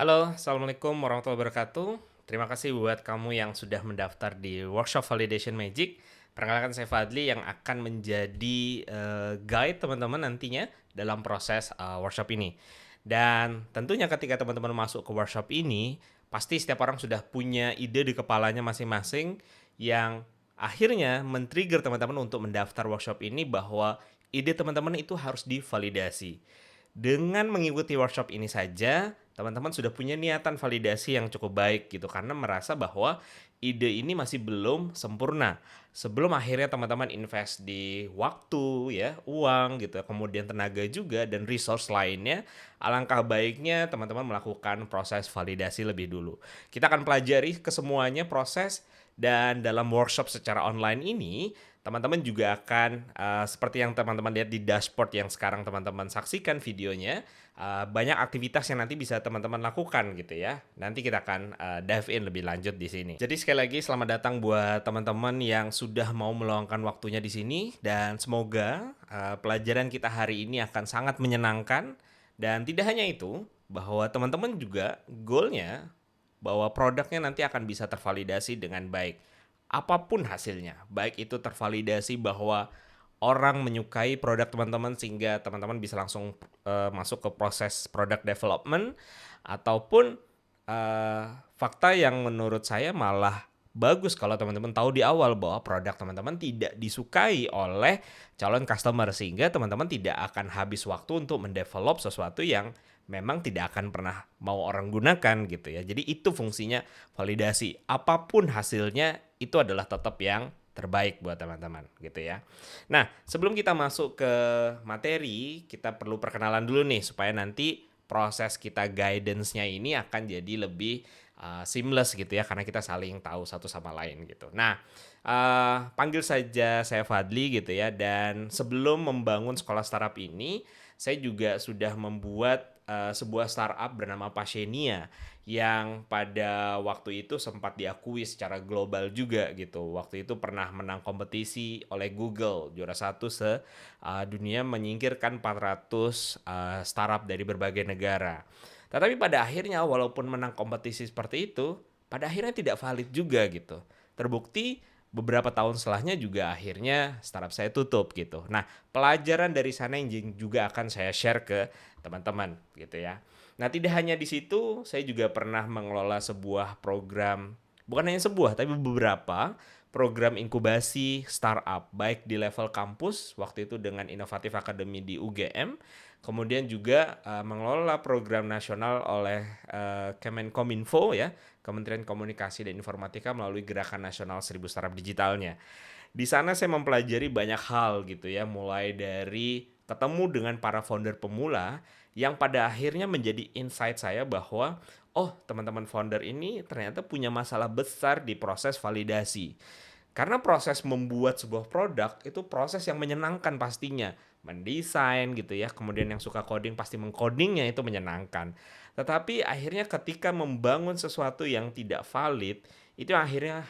Halo, Assalamualaikum warahmatullahi wabarakatuh. Terima kasih buat kamu yang sudah mendaftar di Workshop Validation Magic. Perkenalkan saya Fadli yang akan menjadi guide teman-teman nantinya dalam proses workshop ini. Dan tentunya ketika teman-teman masuk ke workshop ini, pasti setiap orang sudah punya ide di kepalanya masing-masing yang akhirnya men-trigger teman-teman untuk mendaftar workshop ini bahwa ide teman-teman itu harus divalidasi. Dengan mengikuti workshop ini saja, teman-teman sudah punya niatan validasi yang cukup baik gitu karena merasa bahwa ide ini masih belum sempurna. Sebelum akhirnya teman-teman invest di waktu ya, uang gitu, kemudian tenaga juga dan resource lainnya, alangkah baiknya teman-teman melakukan proses validasi lebih dulu. Kita akan pelajari kesemuanya proses dan dalam workshop secara online ini teman-teman juga akan seperti yang teman-teman lihat di dashboard yang sekarang teman-teman saksikan videonya, banyak aktivitas yang nanti bisa teman-teman lakukan gitu ya. Nanti kita akan dive in lebih lanjut di sini. Jadi sekali lagi selamat datang buat teman-teman yang sudah mau meluangkan waktunya di sini dan semoga pelajaran kita hari ini akan sangat menyenangkan dan tidak hanya itu, bahwa teman-teman juga goalnya bahwa produknya nanti akan bisa tervalidasi dengan baik. Apapun hasilnya, baik itu tervalidasi bahwa orang menyukai produk teman-teman sehingga teman-teman bisa langsung masuk ke proses product development, ataupun fakta yang menurut saya malah bagus kalau teman-teman tahu di awal bahwa produk teman-teman tidak disukai oleh calon customer sehingga teman-teman tidak akan habis waktu untuk mendevelop sesuatu yang memang tidak akan pernah mau orang gunakan gitu ya. Jadi itu fungsinya validasi. Apapun hasilnya itu adalah tetap yang terbaik buat teman-teman gitu ya. Nah, sebelum kita masuk ke materi, kita perlu perkenalan dulu nih supaya nanti proses kita guidance-nya ini akan jadi lebih seamless gitu ya karena kita saling tahu satu sama lain gitu. Nah, panggil saja saya Fadli gitu ya dan sebelum membangun sekolah startup ini, saya juga sudah membuat sebuah startup bernama Pasienia yang pada waktu itu sempat diakui secara global juga gitu. Waktu itu pernah menang kompetisi oleh Google, juara satu dunia menyingkirkan 400 startup dari berbagai negara. Tetapi pada akhirnya walaupun menang kompetisi seperti itu, pada akhirnya tidak valid juga gitu. Terbukti beberapa tahun setelahnya juga akhirnya startup saya tutup gitu. Nah, pelajaran dari sana yang juga akan saya share ke teman-teman gitu ya. Nah, tidak hanya di situ, saya juga pernah mengelola sebuah program, bukan hanya sebuah, tapi beberapa program inkubasi startup, baik di level kampus, waktu itu dengan Inovatif Academy di UGM, kemudian juga mengelola program nasional oleh Kemenkominfo ya, Kementerian Komunikasi dan Informatika melalui Gerakan Nasional 1000 Startup Digitalnya. Di sana saya mempelajari banyak hal gitu ya, mulai dari ketemu dengan para founder pemula yang pada akhirnya menjadi insight saya bahwa oh, teman-teman founder ini ternyata punya masalah besar di proses validasi. Karena proses membuat sebuah produk itu proses yang menyenangkan pastinya. Mendesain gitu ya, kemudian yang suka coding pasti mengcodingnya itu menyenangkan. Tetapi akhirnya ketika membangun sesuatu yang tidak valid, itu akhirnya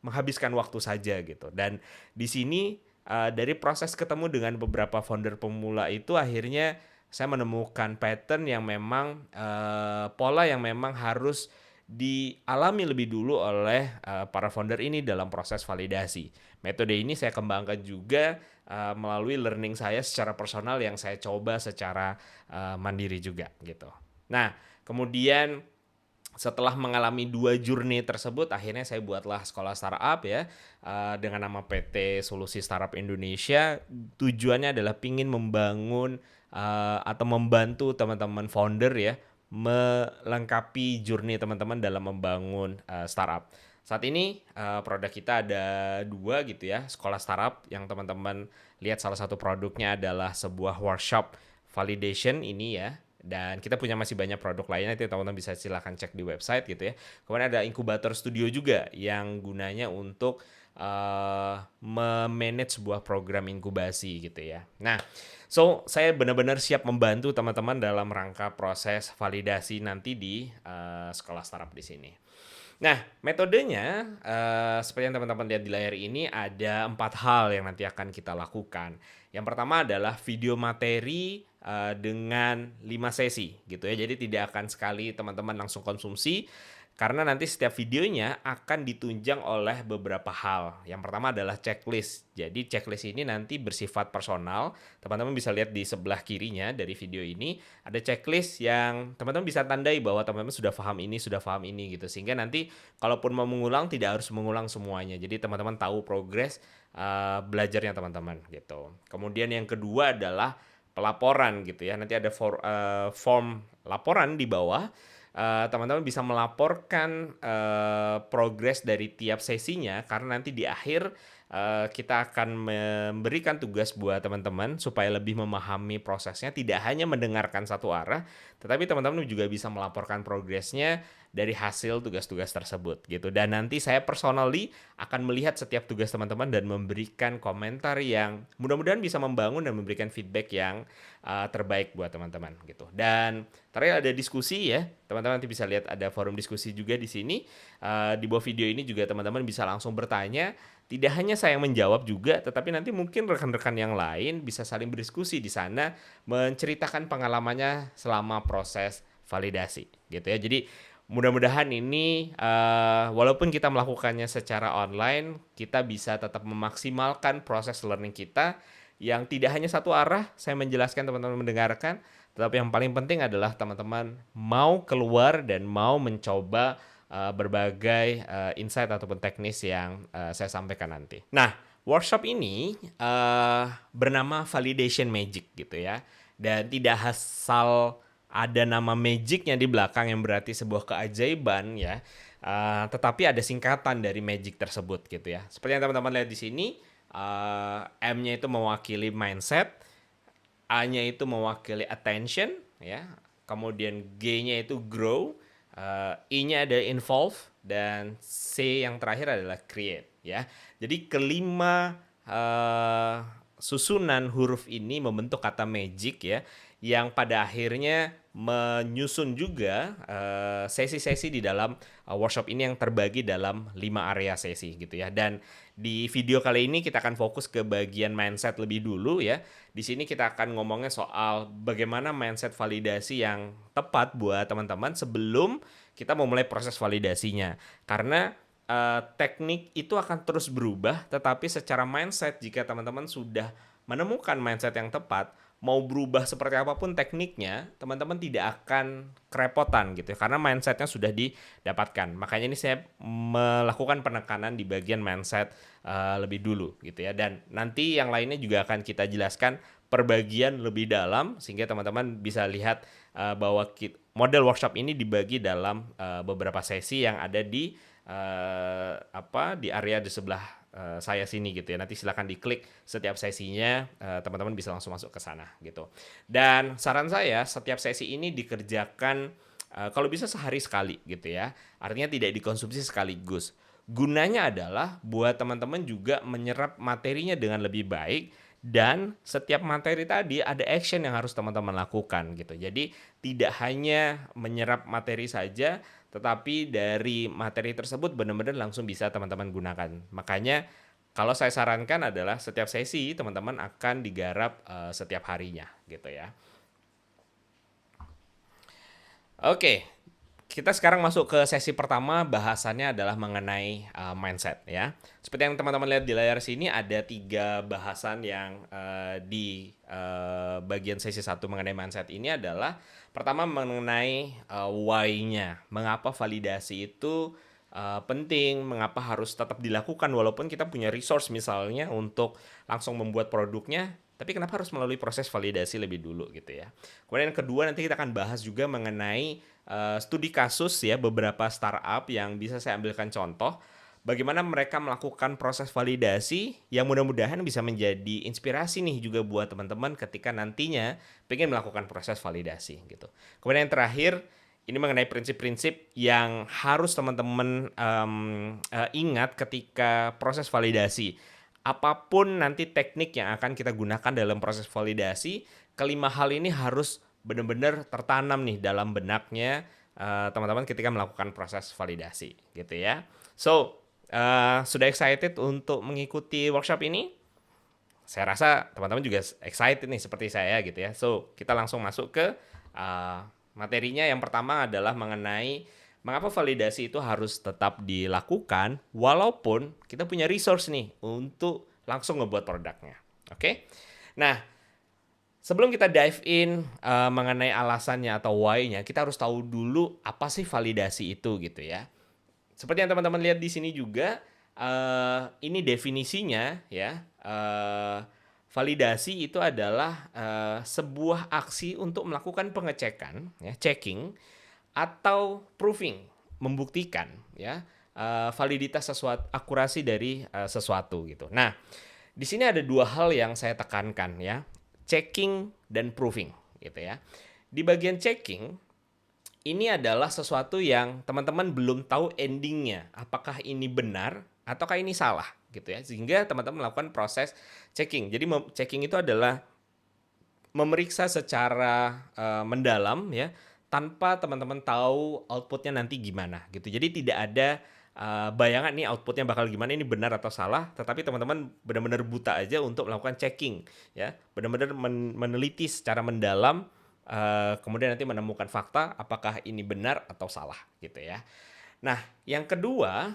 menghabiskan waktu saja gitu. Dan di sini dari proses ketemu dengan beberapa founder pemula itu akhirnya saya menemukan pattern yang memang pola yang memang harus dialami lebih dulu oleh para founder ini dalam proses validasi. Metode ini saya kembangkan juga melalui learning saya secara personal yang saya coba secara mandiri juga gitu. Nah, kemudian setelah mengalami 2 journey tersebut, akhirnya saya buatlah sekolah startup ya, dengan nama PT Solusi Startup Indonesia. Tujuannya adalah pingin membangun atau membantu teman-teman founder ya, melengkapi journey teman-teman dalam membangun startup. Saat ini produk kita ada 2 gitu ya, sekolah startup yang teman-teman lihat salah satu produknya adalah sebuah workshop validation ini ya, dan kita punya masih banyak produk lainnya, itu teman-teman bisa silahkan cek di website gitu ya. Kemudian ada inkubator studio juga yang gunanya untuk memanage sebuah program inkubasi gitu ya. Nah, so saya benar-benar siap membantu teman-teman dalam rangka proses validasi nanti di sekolah startup di sini. Nah, metodenya seperti yang teman-teman lihat di layar ini ada 4 hal yang nanti akan kita lakukan. Yang pertama adalah video materi dengan 5 sesi gitu ya. Jadi tidak akan sekali teman-teman langsung konsumsi, karena nanti setiap videonya akan ditunjang oleh beberapa hal. Yang pertama adalah checklist. Jadi checklist ini nanti bersifat personal. Teman-teman bisa lihat di sebelah kirinya dari video ini ada checklist yang teman-teman bisa tandai bahwa teman-teman sudah paham ini gitu. Sehingga nanti kalaupun mau mengulang tidak harus mengulang semuanya. Jadi teman-teman tahu progres belajarnya teman-teman gitu. Kemudian yang kedua adalah pelaporan gitu ya. Nanti ada form laporan di bawah. Teman-teman bisa melaporkan progres dari tiap sesinya, karena nanti di akhir kita akan memberikan tugas buat teman-teman supaya lebih memahami prosesnya, tidak hanya mendengarkan satu arah, tetapi teman-teman juga bisa melaporkan progresnya dari hasil tugas-tugas tersebut gitu. Dan nanti saya personally akan melihat setiap tugas teman-teman dan memberikan komentar yang mudah-mudahan bisa membangun dan memberikan feedback yang terbaik buat teman-teman gitu. Dan terakhir ada diskusi ya, teman-teman nanti bisa lihat ada forum diskusi juga di sini. Di bawah video ini juga teman-teman bisa langsung bertanya. Tidak hanya saya yang menjawab juga, tetapi nanti mungkin rekan-rekan yang lain bisa saling berdiskusi di sana, menceritakan pengalamannya selama proses validasi gitu ya. Jadi mudah-mudahan ini walaupun kita melakukannya secara online, kita bisa tetap memaksimalkan proses learning kita yang tidak hanya satu arah. Saya menjelaskan, teman-teman mendengarkan, tetapi yang paling penting adalah teman-teman mau keluar dan mau mencoba berbagai insight ataupun teknis yang saya sampaikan nanti. Nah, workshop ini bernama Validation Magic gitu ya. Dan tidak asal ada nama magicnya di belakang yang berarti sebuah keajaiban ya. Tetapi ada singkatan dari magic tersebut gitu ya. Seperti yang teman-teman lihat di sini, M-nya itu mewakili mindset, A-nya itu mewakili attention ya. Kemudian G-nya itu grow, I-nya ada involve, dan C yang terakhir adalah create ya. Jadi kelima susunan huruf ini membentuk kata magic ya, yang pada akhirnya menyusun juga sesi-sesi di dalam workshop ini yang terbagi dalam 5 area sesi gitu ya. Dan di video kali ini kita akan fokus ke bagian mindset lebih dulu ya. Di sini kita akan ngomongnya soal bagaimana mindset validasi yang tepat buat teman-teman sebelum kita memulai proses validasinya. Karena teknik itu akan terus berubah, tetapi secara mindset jika teman-teman sudah menemukan mindset yang tepat, mau berubah seperti apapun tekniknya, teman-teman tidak akan kerepotan gitu ya, karena mindsetnya sudah didapatkan. Makanya ini saya melakukan penekanan di bagian mindset lebih dulu gitu ya. Dan nanti yang lainnya juga akan kita jelaskan per bagian lebih dalam, sehingga teman-teman bisa lihat bahwa model workshop ini dibagi dalam beberapa sesi yang ada di di area di sebelah saya sini gitu ya. Nanti silakan diklik setiap sesinya, teman-teman bisa langsung masuk ke sana gitu. Dan saran saya, setiap sesi ini dikerjakan kalau bisa sehari sekali gitu ya. Artinya tidak dikonsumsi sekaligus. Gunanya adalah buat teman-teman juga menyerap materinya dengan lebih baik, dan setiap materi tadi ada action yang harus teman-teman lakukan gitu. Jadi tidak hanya menyerap materi saja, tetapi dari materi tersebut benar-benar langsung bisa teman-teman gunakan. Makanya kalau saya sarankan adalah setiap sesi teman-teman akan digarap setiap harinya gitu ya. Oke, kita sekarang masuk ke sesi pertama, bahasannya adalah mengenai mindset ya. Seperti yang teman-teman lihat di layar sini ada 3 bahasan yang di bagian sesi 1 mengenai mindset ini adalah pertama mengenai why-nya. Mengapa validasi itu penting, mengapa harus tetap dilakukan walaupun kita punya resource misalnya untuk langsung membuat produknya, tapi kenapa harus melalui proses validasi lebih dulu gitu ya. Kemudian yang kedua, nanti kita akan bahas juga mengenai studi kasus ya, beberapa startup yang bisa saya ambilkan contoh bagaimana mereka melakukan proses validasi yang mudah-mudahan bisa menjadi inspirasi nih juga buat teman-teman ketika nantinya pengen melakukan proses validasi gitu. Kemudian yang terakhir, ini mengenai prinsip-prinsip yang harus teman-teman ingat ketika proses validasi. Apapun nanti teknik yang akan kita gunakan dalam proses validasi, kelima hal ini harus benar-benar tertanam nih dalam benaknya teman-teman ketika melakukan proses validasi gitu ya. So, sudah excited untuk mengikuti workshop ini? saya rasa teman-teman juga excited nih seperti saya gitu ya. So, kita langsung masuk ke materinya. Yang pertama adalah mengenai mengapa validasi itu harus tetap dilakukan walaupun kita punya resource nih untuk langsung ngebuat produknya. Oke? Nah, sebelum kita dive in mengenai alasannya atau why-nya, kita harus tahu dulu apa sih validasi itu gitu ya. Seperti yang teman-teman lihat di sini juga, ini definisinya ya. Validasi itu adalah sebuah aksi untuk melakukan pengecekan, ya, checking atau proving, membuktikan ya validitas sesuatu, akurasi dari sesuatu gitu. Nah, di sini ada dua hal yang saya tekankan ya, checking dan proving gitu ya. Di bagian checking ini adalah sesuatu yang teman-teman belum tahu endingnya, apakah ini benar ataukah ini salah gitu ya, sehingga teman-teman melakukan proses checking. Jadi checking itu adalah memeriksa secara mendalam ya, tanpa teman-teman tahu outputnya nanti gimana gitu. Jadi tidak ada bayangan nih outputnya bakal gimana, ini benar atau salah, tetapi teman-teman benar-benar buta aja untuk melakukan checking ya, benar-benar meneliti secara mendalam. Kemudian nanti menemukan fakta apakah ini benar atau salah gitu ya. Nah, yang kedua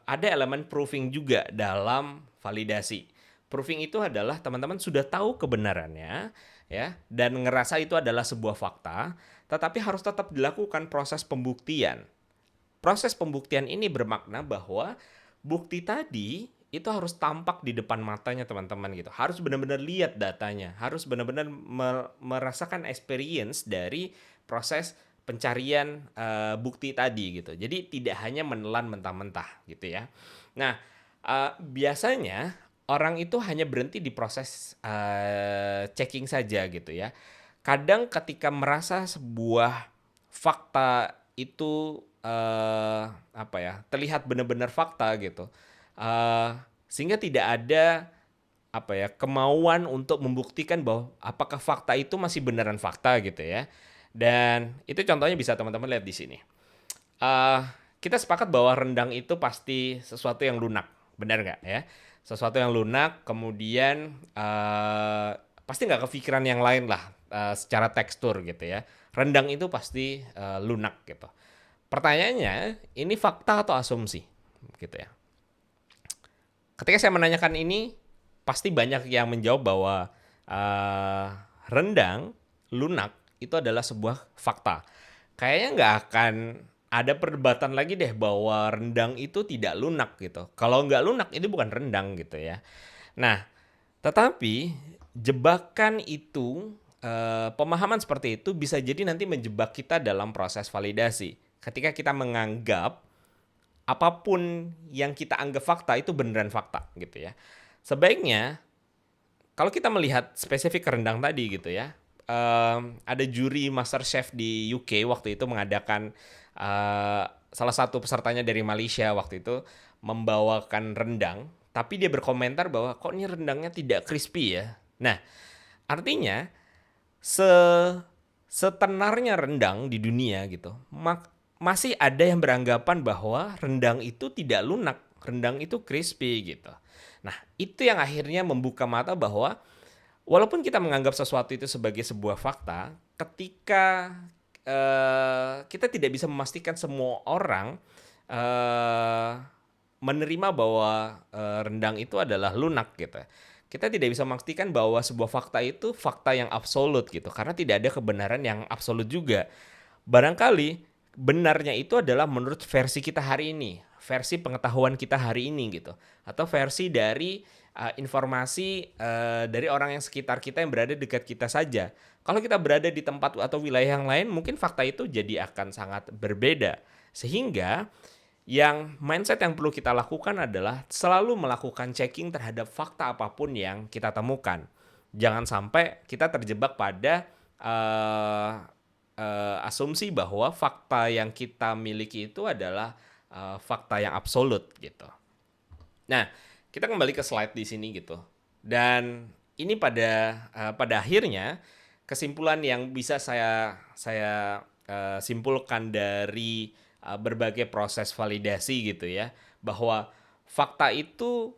ada elemen proving juga dalam validasi. Proving itu adalah teman-teman sudah tahu kebenarannya ya, dan ngerasa itu adalah sebuah fakta, tetapi harus tetap dilakukan proses pembuktian. Proses pembuktian ini bermakna bahwa bukti tadi itu harus tampak di depan matanya teman-teman gitu. Harus benar-benar lihat datanya, harus benar-benar merasakan experience dari proses pencarian bukti tadi gitu. Jadi tidak hanya menelan mentah-mentah gitu ya. Nah, biasanya orang itu hanya berhenti di proses checking saja gitu ya. Kadang ketika merasa sebuah fakta itu apa ya, terlihat benar-benar fakta gitu, sehingga tidak ada apa ya, kemauan untuk membuktikan bahwa apakah fakta itu masih beneran fakta gitu ya. Dan itu contohnya bisa teman-teman lihat di sini. Uh, kita sepakat bahwa rendang itu pasti sesuatu yang lunak, benar nggak ya? Sesuatu yang lunak, kemudian pasti nggak kepikiran yang lain lah secara tekstur gitu ya. Rendang itu pasti lunak gitu. Pertanyaannya, ini fakta atau asumsi gitu ya? Ketika saya menanyakan ini, pasti banyak yang menjawab bahwa rendang lunak itu adalah sebuah fakta. Kayaknya nggak akan ada perdebatan lagi deh bahwa rendang itu tidak lunak gitu. Kalau nggak lunak itu bukan rendang gitu ya. Nah, tetapi jebakan itu, pemahaman seperti itu bisa jadi nanti menjebak kita dalam proses validasi. Ketika kita menganggap apapun yang kita anggap fakta itu beneran fakta gitu ya. Sebaiknya kalau kita melihat spesifik rendang tadi gitu ya, ada juri Master Chef di UK waktu itu mengadakan salah satu pesertanya dari Malaysia waktu itu membawakan rendang, tapi dia berkomentar bahwa kok ini rendangnya tidak crispy ya. Nah, artinya setenarnya rendang di dunia gitu, masih ada yang beranggapan bahwa rendang itu tidak lunak, rendang itu crispy gitu. Nah, itu yang akhirnya membuka mata bahwa walaupun kita menganggap sesuatu itu sebagai sebuah fakta, ketika kita tidak bisa memastikan semua orang menerima bahwa rendang itu adalah lunak gitu. Kita tidak bisa memastikan bahwa sebuah fakta itu fakta yang absolut gitu, karena tidak ada kebenaran yang absolut juga. Barangkali benarnya itu adalah menurut versi kita hari ini, versi pengetahuan kita hari ini gitu, atau versi dari informasi dari orang yang sekitar kita yang berada dekat kita saja. Kalau kita berada di tempat atau wilayah yang lain, mungkin fakta itu jadi akan sangat berbeda. Sehingga yang mindset yang perlu kita lakukan adalah selalu melakukan checking terhadap fakta apapun yang kita temukan. Jangan sampai kita terjebak pada asumsi bahwa fakta yang kita miliki itu adalah fakta yang absolut gitu. Nah, kita kembali ke slide di sini gitu. Dan ini pada akhirnya kesimpulan yang bisa saya simpulkan dari berbagai proses validasi gitu ya, bahwa fakta itu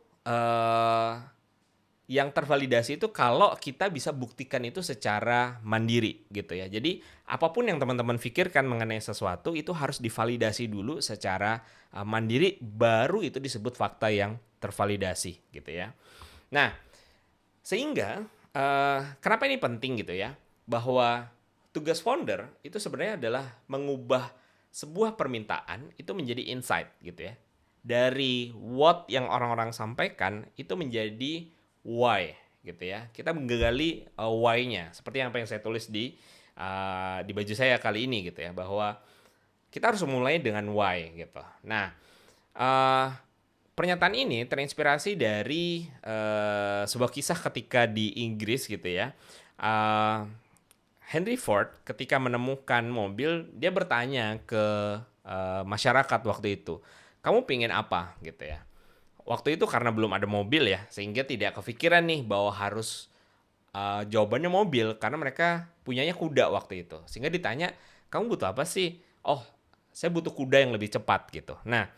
yang tervalidasi itu kalau kita bisa buktikan itu secara mandiri gitu ya. Jadi apapun yang teman-teman pikirkan mengenai sesuatu itu harus divalidasi dulu secara mandiri, baru itu disebut fakta yang tervalidasi gitu ya. Nah, sehingga kenapa ini penting gitu ya? Bahwa tugas founder itu sebenarnya adalah mengubah sebuah permintaan itu menjadi insight gitu ya. Dari what yang orang-orang sampaikan itu menjadi why gitu ya. Kita menggali why-nya seperti apa yang saya tulis di baju saya kali ini gitu ya, bahwa kita harus memulai dengan why gitu. Nah, uh, pernyataan ini terinspirasi dari sebuah kisah ketika di Inggris gitu ya. Uh, Henry Ford ketika menemukan mobil, dia bertanya ke masyarakat waktu itu, kamu pingin apa gitu ya. Waktu itu karena belum ada mobil ya, sehingga tidak kepikiran nih bahwa harus jawabannya mobil, karena mereka punyanya kuda waktu itu. Sehingga ditanya, kamu butuh apa sih? Oh, saya butuh kuda yang lebih cepat gitu. Nah,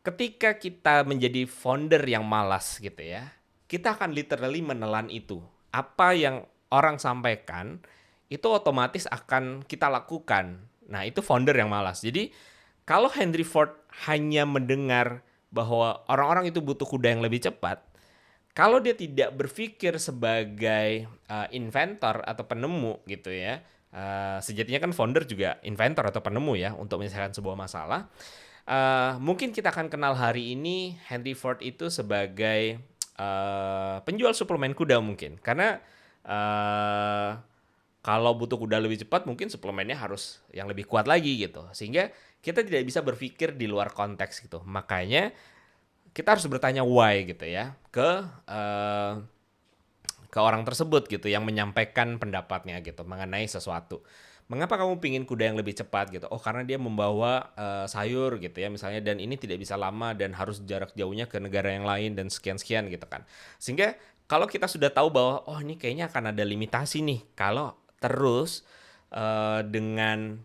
ketika kita menjadi founder yang malas gitu ya, kita akan literally menelan itu. Apa yang orang sampaikan, itu otomatis akan kita lakukan. Nah, itu founder yang malas. Jadi, kalau Henry Ford hanya mendengar bahwa orang-orang itu butuh kuda yang lebih cepat, kalau dia tidak berpikir sebagai inventor atau penemu gitu ya, sejatinya kan founder juga inventor atau penemu ya untuk menyelesaikan sebuah masalah. Mungkin kita akan kenal hari ini Henry Ford itu sebagai penjual suplemen kuda mungkin, karena kalau butuh kuda lebih cepat mungkin suplemennya harus yang lebih kuat lagi gitu, sehingga kita tidak bisa berpikir di luar konteks gitu. Makanya kita harus bertanya why gitu ya ke orang tersebut gitu yang menyampaikan pendapatnya gitu mengenai sesuatu. Mengapa kamu pingin kuda yang lebih cepat gitu? Oh, karena dia membawa sayur gitu ya misalnya, dan ini tidak bisa lama dan harus jarak jauhnya ke negara yang lain dan sekian-sekian gitu kan. Sehingga kalau kita sudah tahu bahwa oh ini kayaknya akan ada limitasi nih kalau terus dengan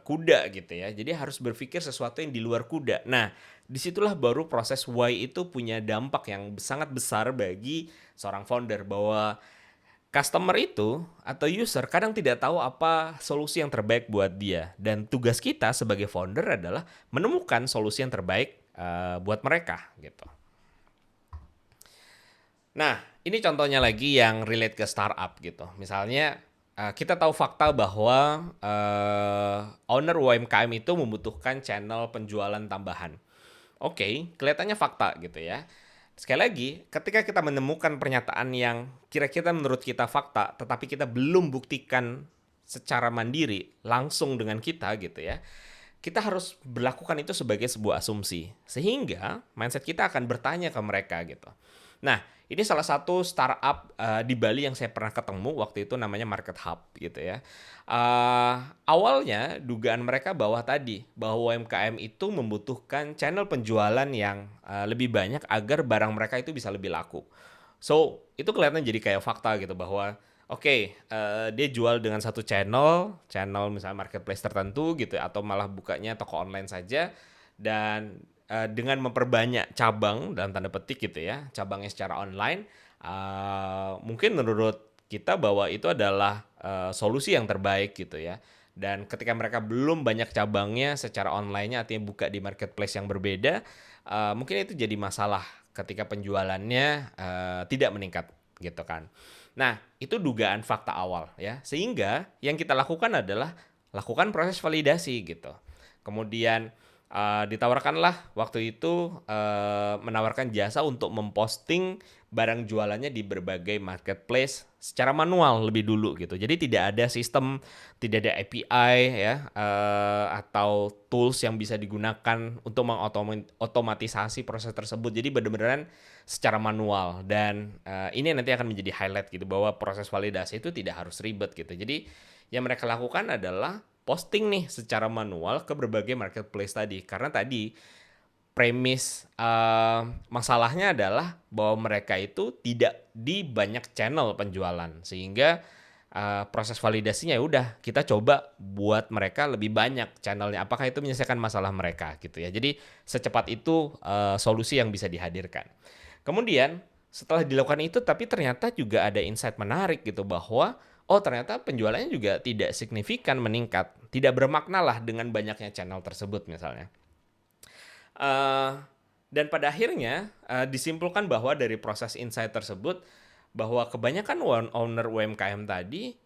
kuda gitu ya. Jadi harus berpikir sesuatu yang di luar kuda. Nah, disitulah baru proses why itu punya dampak yang sangat besar bagi seorang founder, bahwa customer itu atau user kadang tidak tahu apa solusi yang terbaik buat dia, dan tugas kita sebagai founder adalah menemukan solusi yang terbaik buat mereka gitu. Nah, ini contohnya lagi yang relate ke startup gitu. Misalnya kita tahu fakta bahwa owner UMKM itu membutuhkan channel penjualan tambahan. Oke, kelihatannya fakta gitu ya. Sekali lagi, ketika kita menemukan pernyataan yang kira-kira menurut kita fakta, tetapi kita belum buktikan secara mandiri langsung dengan kita gitu ya, kita harus berlakukan itu sebagai sebuah asumsi. Sehingga mindset kita akan bertanya ke mereka gitu. Nah, ini salah satu startup di Bali yang saya pernah ketemu waktu itu, namanya Market Hub gitu ya. Awalnya dugaan mereka bahwa UMKM itu membutuhkan channel penjualan yang lebih banyak agar barang mereka itu bisa lebih laku. So, itu kelihatan jadi kayak fakta gitu bahwa oke, dia jual dengan satu channel misalnya marketplace tertentu gitu atau malah bukanya toko online saja, dan dengan memperbanyak cabang dalam tanda petik gitu ya, cabangnya secara online, mungkin menurut kita bahwa itu adalah solusi yang terbaik gitu ya. Dan ketika mereka belum banyak cabangnya secara online-nya, artinya buka di marketplace yang berbeda, mungkin itu jadi masalah ketika penjualannya tidak meningkat gitu kan. Nah, itu dugaan fakta awal ya. Sehingga yang kita lakukan adalah lakukan proses validasi gitu. Kemudian ditawarkanlah waktu itu menawarkan jasa untuk memposting barang jualannya di berbagai marketplace secara manual lebih dulu gitu. Jadi tidak ada sistem, tidak ada API ya atau tools yang bisa digunakan untuk mengotomatisasi proses tersebut. Jadi benar-benar secara manual, dan ini nanti akan menjadi highlight gitu bahwa proses validasi itu tidak harus ribet gitu. Jadi yang mereka lakukan adalah posting nih secara manual ke berbagai marketplace tadi, karena tadi premis masalahnya adalah bahwa mereka itu tidak di banyak channel penjualan, sehingga proses validasinya ya udah kita coba buat mereka lebih banyak channelnya. Apakah itu menyelesaikan masalah mereka gitu ya. Jadi secepat itu solusi yang bisa dihadirkan. Kemudian setelah dilakukan itu tapi ternyata juga ada insight menarik gitu bahwa oh ternyata penjualannya juga tidak signifikan meningkat, tidak bermakna lah dengan banyaknya channel tersebut misalnya. Uh, dan pada akhirnya disimpulkan bahwa dari proses insight tersebut bahwa kebanyakan owner UMKM tadi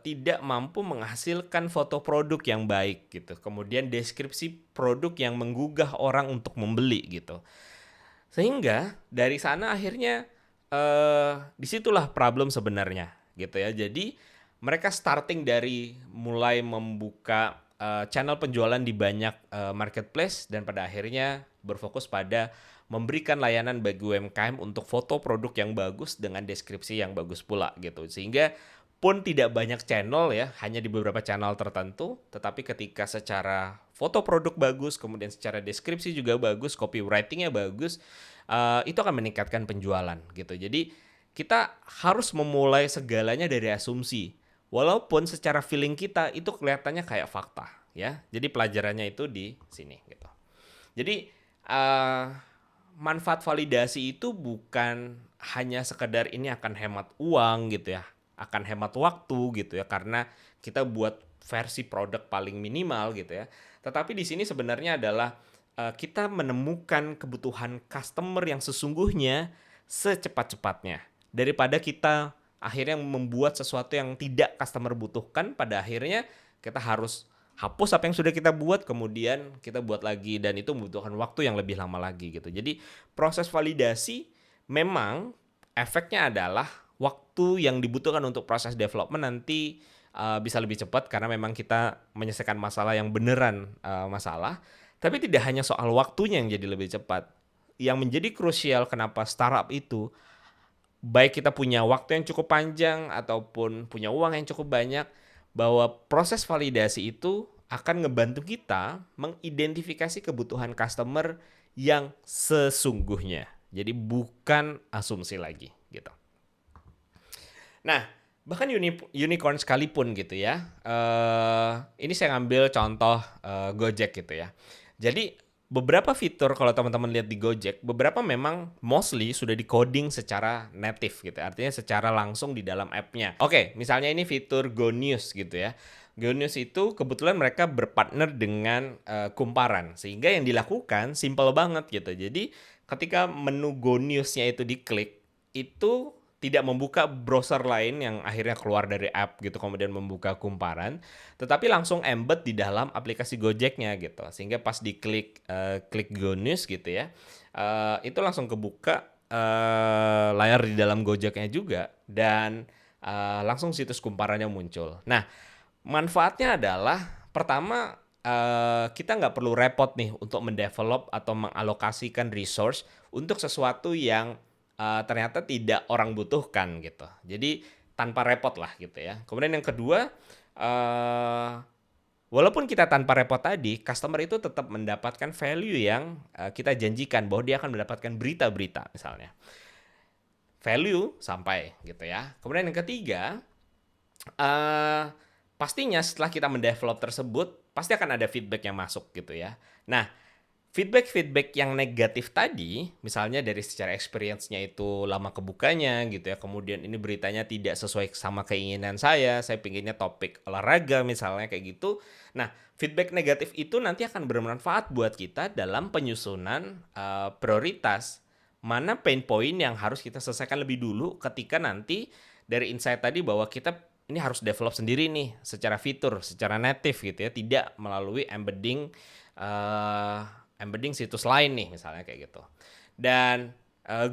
tidak mampu menghasilkan foto produk yang baik gitu. Kemudian deskripsi produk yang menggugah orang untuk membeli gitu. Sehingga dari sana akhirnya disitulah problem sebenarnya gitu ya. Jadi mereka starting dari mulai membuka channel penjualan di banyak marketplace dan pada akhirnya berfokus pada memberikan layanan bagi UMKM untuk foto produk yang bagus dengan deskripsi yang bagus pula gitu. Sehingga pun tidak banyak channel ya, hanya di beberapa channel tertentu, tetapi ketika secara foto produk bagus, kemudian secara deskripsi juga bagus, copywritingnya bagus, itu akan meningkatkan penjualan gitu. Jadi kita harus memulai segalanya dari asumsi. Walaupun secara feeling kita itu kelihatannya kayak fakta ya. Jadi pelajarannya itu di sini gitu. Jadi manfaat validasi itu bukan hanya sekedar ini akan hemat uang gitu ya, akan hemat waktu gitu ya karena kita buat versi produk paling minimal gitu ya. Tetapi di sini sebenarnya adalah kita menemukan kebutuhan customer yang sesungguhnya secepat-cepatnya daripada kita akhirnya membuat sesuatu yang tidak customer butuhkan. Pada akhirnya kita harus hapus apa yang sudah kita buat, kemudian kita buat lagi dan itu membutuhkan waktu yang lebih lama lagi gitu. Jadi proses validasi memang efeknya adalah waktu yang dibutuhkan untuk proses development nanti bisa lebih cepat karena memang kita menyelesaikan masalah yang beneran masalah. Tapi tidak hanya soal waktunya yang jadi lebih cepat. Yang menjadi krusial kenapa startup itu baik kita punya waktu yang cukup panjang ataupun punya uang yang cukup banyak, bahwa proses validasi itu akan ngebantu kita mengidentifikasi kebutuhan customer yang sesungguhnya. Jadi bukan asumsi lagi gitu. Nah, bahkan unicorn sekalipun gitu ya. Ini saya ngambil contoh Gojek gitu ya. Jadi beberapa fitur kalau teman-teman lihat di Gojek, beberapa memang mostly sudah di-coding secara native gitu. Artinya secara langsung di dalam app-nya. Oke, misalnya ini fitur Go News gitu ya. Go News itu kebetulan mereka berpartner dengan Kumparan. Sehingga yang dilakukan simple banget gitu. Jadi ketika menu Go News-nya itu diklik, itu tidak membuka browser lain yang akhirnya keluar dari app gitu kemudian membuka Kumparan, tetapi langsung embed di dalam aplikasi Gojeknya gitu, sehingga pas diklik klik Go News gitu ya, itu langsung kebuka layar di dalam Gojeknya juga dan langsung situs Kumparannya muncul. Nah, manfaatnya adalah pertama kita nggak perlu repot nih untuk mendevelop atau mengalokasikan resource untuk sesuatu yang ternyata tidak orang butuhkan gitu. Jadi tanpa repot lah gitu ya. Kemudian yang kedua, walaupun kita tanpa repot tadi, customer itu tetap mendapatkan value yang kita janjikan bahwa dia akan mendapatkan berita-berita misalnya. Value sampai gitu ya. Kemudian yang ketiga, pastinya setelah kita mendevelop tersebut, pasti akan ada feedback yang masuk gitu ya. Nah, feedback yang negatif tadi, misalnya dari secara experience-nya itu lama kebukanya gitu ya, kemudian ini beritanya tidak sesuai sama keinginan saya pinginnya topik olahraga misalnya kayak gitu. Nah, feedback negatif itu nanti akan bermanfaat buat kita dalam penyusunan prioritas mana pain point yang harus kita selesaikan lebih dulu ketika nanti dari insight tadi bahwa kita ini harus develop sendiri nih secara fitur, secara native gitu ya, tidak melalui embedding situs lain nih misalnya kayak gitu. Dan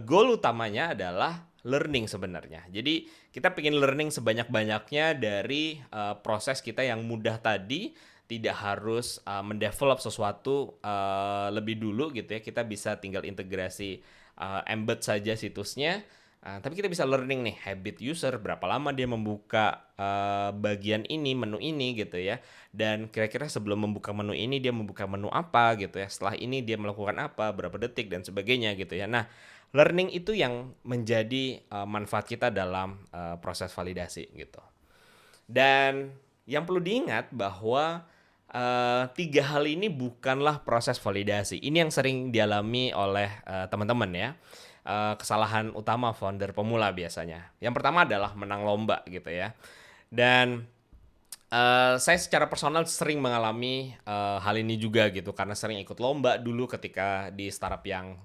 goal utamanya adalah learning sebenarnya. Jadi kita pengen learning sebanyak-banyaknya dari proses kita yang mudah tadi, tidak harus mendevelop sesuatu lebih dulu gitu ya. Kita bisa tinggal integrasi embed saja situsnya. Tapi kita bisa learning nih habit user, berapa lama dia membuka bagian ini, menu ini gitu ya. Dan kira-kira sebelum membuka menu ini dia membuka menu apa gitu ya. Setelah ini dia melakukan apa, berapa detik dan sebagainya gitu ya. Nah, learning itu yang menjadi manfaat kita dalam proses validasi gitu. Dan yang perlu diingat bahwa tiga hal ini bukanlah proses validasi. Ini yang sering dialami oleh teman-teman ya. Kesalahan utama founder pemula biasanya. Yang pertama adalah menang lomba gitu ya. Dan saya secara personal sering mengalami hal ini juga gitu karena sering ikut lomba dulu ketika di startup yang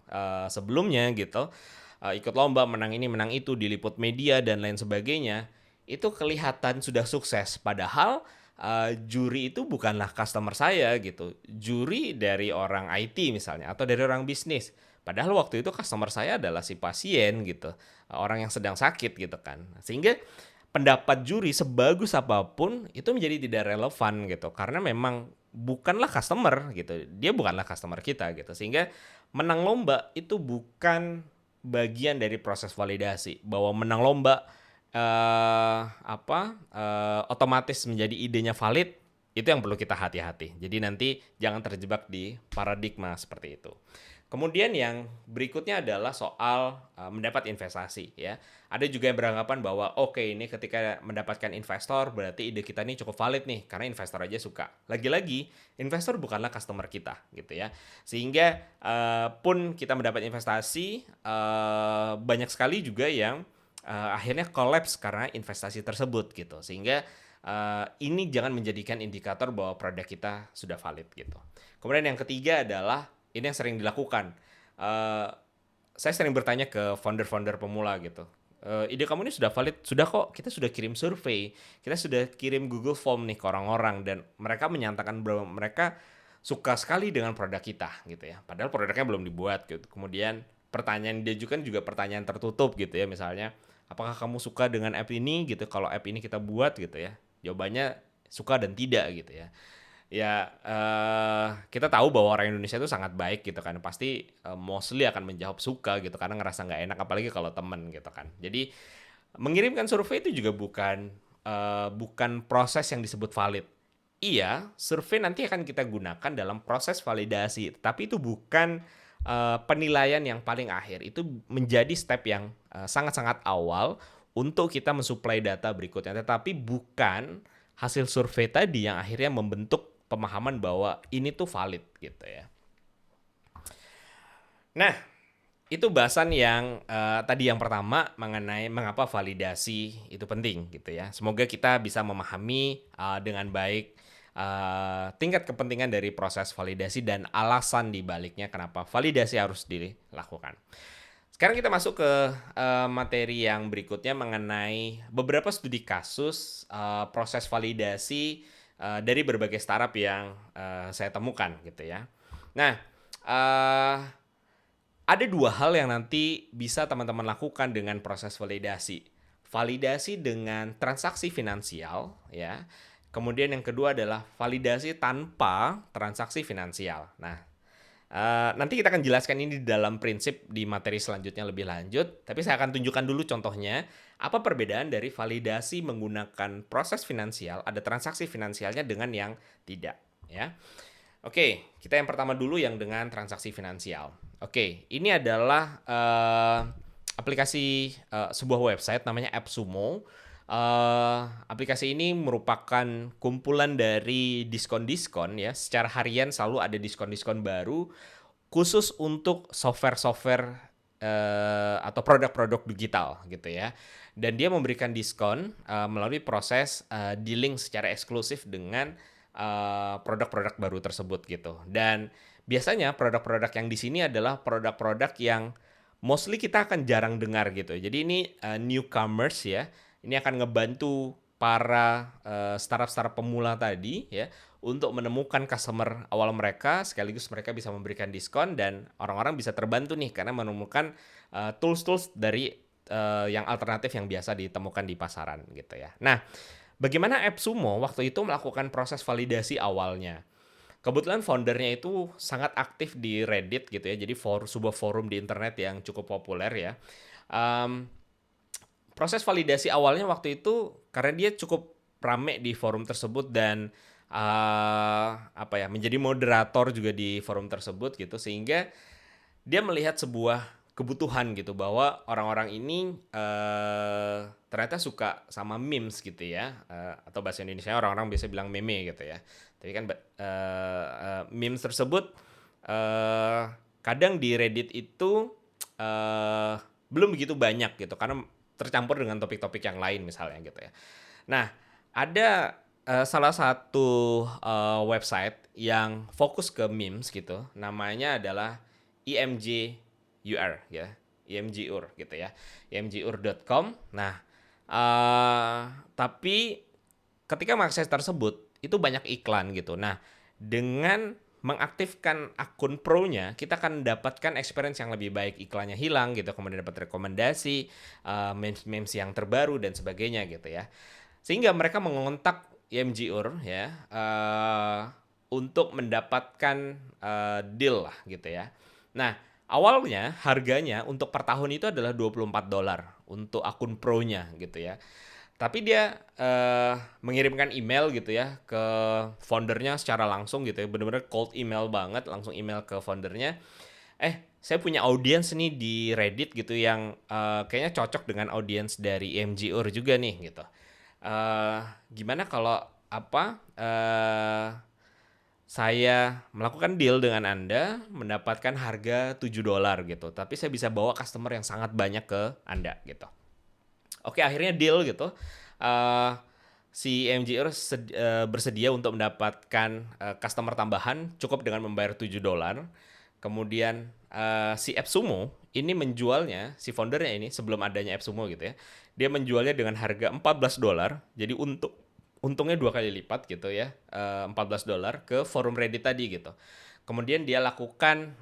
sebelumnya gitu. Ikut lomba, menang ini, menang itu, diliput media dan lain sebagainya. Itu kelihatan sudah sukses padahal juri itu bukanlah customer saya gitu. Juri dari orang IT misalnya atau dari orang bisnis. Padahal waktu itu customer saya adalah si pasien gitu. Orang yang sedang sakit gitu kan. Sehingga pendapat juri sebagus apapun itu menjadi tidak relevan gitu karena memang bukanlah customer gitu, dia bukanlah customer kita gitu, sehingga menang lomba itu bukan bagian dari proses validasi bahwa menang lomba otomatis menjadi idenya valid. Itu yang perlu kita hati-hati, jadi nanti jangan terjebak di paradigma seperti itu. Kemudian yang berikutnya adalah soal mendapat investasi ya. Ada juga yang beranggapan bahwa oke, ini ketika mendapatkan investor berarti ide kita ini cukup valid nih karena investor aja suka. Lagi-lagi investor bukanlah customer kita gitu ya. Sehingga pun kita mendapat investasi banyak sekali juga yang akhirnya collapse karena investasi tersebut gitu. Sehingga ini jangan menjadikan indikator bahwa produk kita sudah valid gitu. Kemudian yang ketiga adalah ini yang sering dilakukan. Saya sering bertanya ke founder-founder pemula gitu. Ide kamu ini sudah valid? Sudah kok, kita sudah kirim survei, kita sudah kirim Google Form nih ke orang-orang dan mereka menyatakan bahwa mereka suka sekali dengan produk kita gitu ya. Padahal produknya belum dibuat gitu. Kemudian pertanyaan dia juga pertanyaan tertutup gitu ya, misalnya, apakah kamu suka dengan app ini gitu? Kalau app ini kita buat gitu ya. Jawabannya suka dan tidak gitu ya. Ya, kita tahu bahwa orang Indonesia itu sangat baik gitu kan. Pasti mostly akan menjawab suka gitu karena ngerasa nggak enak apalagi kalau temen gitu kan. Jadi mengirimkan survei itu juga bukan proses yang disebut valid. Iya, survei nanti akan kita gunakan dalam proses validasi, tapi itu bukan penilaian yang paling akhir. Itu menjadi step yang sangat-sangat awal untuk kita mensuplai data berikutnya, tetapi bukan hasil survei tadi yang akhirnya membentuk pemahaman bahwa ini tuh valid gitu ya. Nah, itu bahasan yang tadi yang pertama mengenai mengapa validasi itu penting gitu ya. Semoga kita bisa memahami dengan baik tingkat kepentingan dari proses validasi dan alasan di baliknya kenapa validasi harus dilakukan. Sekarang kita masuk ke materi yang berikutnya mengenai beberapa studi kasus proses validasi dari berbagai startup yang saya temukan gitu ya. Nah, ada dua hal yang nanti bisa teman-teman lakukan dengan proses validasi. Validasi dengan transaksi finansial ya. Kemudian yang kedua adalah validasi tanpa transaksi finansial. Nah, nanti kita akan jelaskan ini di dalam prinsip di materi selanjutnya lebih lanjut. Tapi saya akan tunjukkan dulu contohnya. Apa perbedaan dari validasi menggunakan proses finansial, ada transaksi finansialnya dengan yang tidak. Ya. Oke, kita yang pertama dulu yang dengan transaksi finansial. Oke, ini adalah aplikasi sebuah website namanya AppSumo. Aplikasi ini merupakan kumpulan dari diskon-diskon ya. Secara harian selalu ada diskon-diskon baru khusus untuk software-software atau produk-produk digital gitu ya. Dan dia memberikan diskon melalui proses dealing secara eksklusif dengan produk-produk baru tersebut gitu. Dan biasanya produk-produk yang di sini adalah produk-produk yang mostly kita akan jarang dengar gitu. Jadi ini newcomers ya. Ini akan ngebantu para startup-startup pemula tadi ya untuk menemukan customer awal mereka, sekaligus mereka bisa memberikan diskon dan orang-orang bisa terbantu nih karena menemukan tools-tools dari yang alternatif yang biasa ditemukan di pasaran gitu ya. Nah, bagaimana AppSumo waktu itu melakukan proses validasi awalnya? Kebetulan foundernya itu sangat aktif di Reddit gitu ya, jadi sebuah forum di internet yang cukup populer ya. Proses validasi awalnya waktu itu karena dia cukup rame di forum tersebut dan menjadi moderator juga di forum tersebut gitu, sehingga dia melihat sebuah kebutuhan gitu, bahwa orang-orang ini ternyata suka sama memes gitu ya, atau bahasa Indonesia orang-orang biasa bilang meme gitu ya. Tapi kan memes tersebut eh, kadang di Reddit itu eh, belum begitu banyak gitu, karena tercampur dengan topik-topik yang lain misalnya gitu ya. Nah, ada salah satu website yang fokus ke memes gitu, namanya adalah IMGUR ya, IMGUR gitu ya, imgur.com. Nah, tapi ketika mengakses tersebut itu banyak iklan gitu. Nah, dengan mengaktifkan akun pro-nya, kita akan mendapatkan experience yang lebih baik, iklannya hilang gitu, kemudian dapat rekomendasi, memes-memes yang terbaru dan sebagainya gitu ya. Sehingga mereka mengontak IMGUR ya, untuk mendapatkan deal lah gitu ya. Nah, awalnya harganya untuk per tahun itu adalah $24 untuk akun pro-nya gitu ya. Tapi dia mengirimkan email gitu ya ke foundernya secara langsung gitu ya, bener-bener cold email banget, langsung email ke foundernya. Saya punya audiens nih di Reddit gitu yang kayaknya cocok dengan audiens dari MGUR juga nih gitu. Eh, Gimana kalau saya melakukan deal dengan Anda mendapatkan harga $7 gitu, tapi saya bisa bawa customer yang sangat banyak ke Anda gitu. Oke, akhirnya deal gitu. Eh si MGR bersedia untuk mendapatkan customer tambahan cukup dengan membayar $7. Kemudian si AppSumo ini menjualnya, si foundernya ini sebelum adanya AppSumo gitu ya, dia menjualnya dengan harga $14. Jadi untungnya 2 kali lipat gitu ya, $14 ke forum Reddit tadi gitu. Kemudian dia lakukan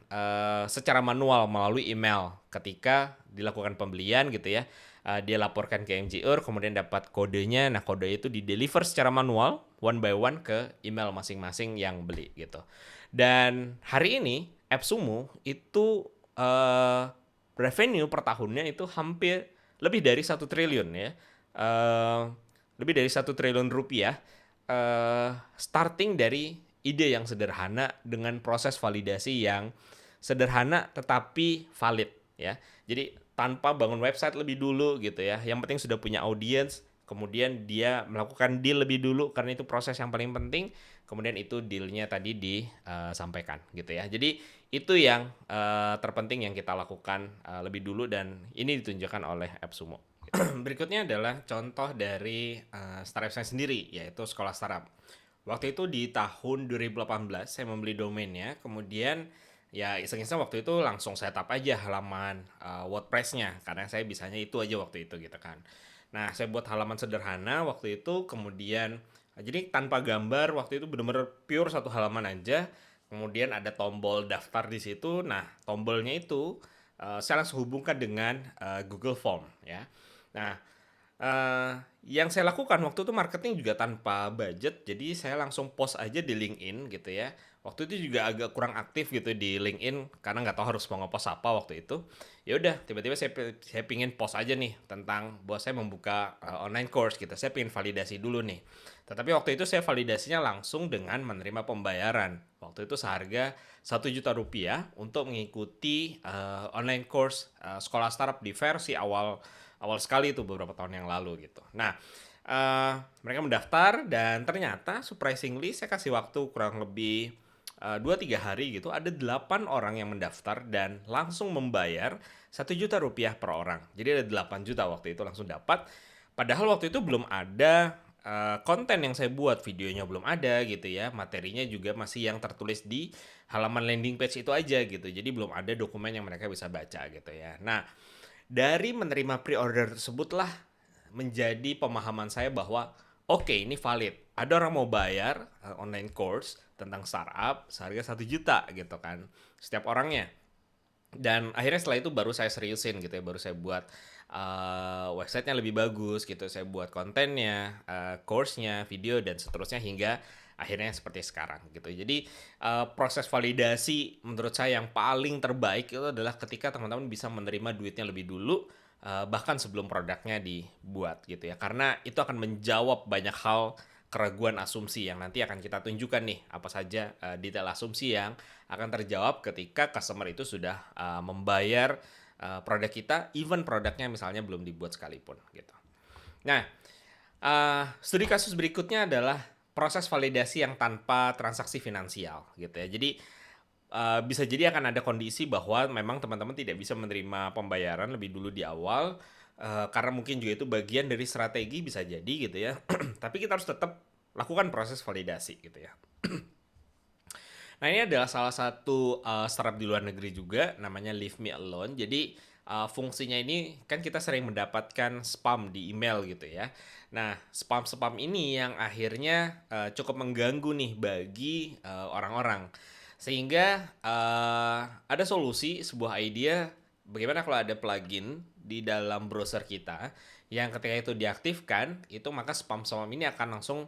secara manual melalui email ketika dilakukan pembelian gitu ya. Dia laporkan ke MGUR, kemudian dapat kodenya. Nah, kode itu di deliver secara manual one by one ke email masing-masing yang beli gitu. Dan hari ini AppSumo itu revenue per tahunnya itu hampir lebih dari 1 triliun ya. Eh, Lebih dari 1 triliun rupiah, starting dari ide yang sederhana dengan proses validasi yang sederhana tetapi valid ya. Jadi tanpa bangun website lebih dulu gitu ya. Yang penting sudah punya audience, kemudian dia melakukan deal lebih dulu karena itu proses yang paling penting. Kemudian itu dealnya tadi disampaikan gitu ya. Jadi itu yang terpenting yang kita lakukan lebih dulu, dan ini ditunjukkan oleh AppSumo. Berikutnya adalah contoh dari startup saya sendiri, yaitu Sekolah Startup. Waktu itu di tahun 2018 saya membeli domainnya, kemudian ya iseng-iseng waktu itu langsung setup aja halaman WordPress-nya, karena saya bisanya itu aja waktu itu gitu kan. Nah, saya buat halaman sederhana waktu itu, kemudian jadi tanpa gambar, waktu itu bener-bener pure satu halaman aja. Kemudian ada tombol daftar di situ. Nah, tombolnya itu saya langsung hubungkan dengan Google Form ya. Nah, eh, yang saya lakukan waktu itu marketing juga tanpa budget, jadi saya langsung post aja di LinkedIn gitu ya. Waktu itu juga agak kurang aktif gitu di LinkedIn karena nggak tahu harus mau ngepost apa waktu itu. Ya udah, tiba-tiba saya pingin post aja nih tentang bahwa saya membuka online course gitu. Saya pingin validasi dulu nih. Tetapi waktu itu saya validasinya langsung dengan menerima pembayaran. Waktu itu seharga 1 juta rupiah untuk mengikuti online course sekolah startup di versi awal awal sekali itu beberapa tahun yang lalu gitu. Nah, mereka mendaftar dan ternyata surprisingly saya kasih waktu kurang lebih 2-3 hari gitu, ada 8 orang yang mendaftar dan langsung membayar 1 juta rupiah per orang. Jadi ada 8 juta waktu itu langsung dapat. Padahal waktu itu belum ada konten yang saya buat, videonya belum ada gitu ya, materinya juga masih yang tertulis di halaman landing page itu aja gitu. Jadi belum ada dokumen yang mereka bisa baca gitu ya. Nah, dari menerima pre-order tersebutlah menjadi pemahaman saya bahwa oke, ini valid. Ada orang mau bayar online course tentang startup seharga 1 juta gitu kan setiap orangnya. Dan akhirnya setelah itu baru saya seriusin gitu ya, baru saya buat websitenya lebih bagus gitu, saya buat kontennya, course-nya, video dan seterusnya hingga akhirnya seperti sekarang gitu. Jadi proses validasi menurut saya yang paling terbaik itu adalah ketika teman-teman bisa menerima duitnya lebih dulu, bahkan sebelum produknya dibuat gitu ya, karena itu akan menjawab banyak hal, keraguan, asumsi yang nanti akan kita tunjukkan nih apa saja detail asumsi yang akan terjawab ketika customer itu sudah membayar produk kita, even produknya misalnya belum dibuat sekalipun gitu. Nah, studi kasus berikutnya adalah proses validasi yang tanpa transaksi finansial gitu ya. Jadi bisa jadi akan ada kondisi bahwa memang teman-teman tidak bisa menerima pembayaran lebih dulu di awal, karena mungkin juga itu bagian dari strategi bisa jadi gitu ya. Tapi kita harus tetap lakukan proses validasi gitu ya. Nah, ini adalah salah satu startup di luar negeri juga, namanya Leave Me Alone. Jadi fungsinya ini kan kita sering mendapatkan spam di email gitu ya. Nah, spam-spam ini yang akhirnya cukup mengganggu nih bagi orang-orang. Sehingga ada solusi, sebuah idea, bagaimana kalau ada plugin di dalam browser kita yang ketika itu diaktifkan, itu maka spam-spam ini akan langsung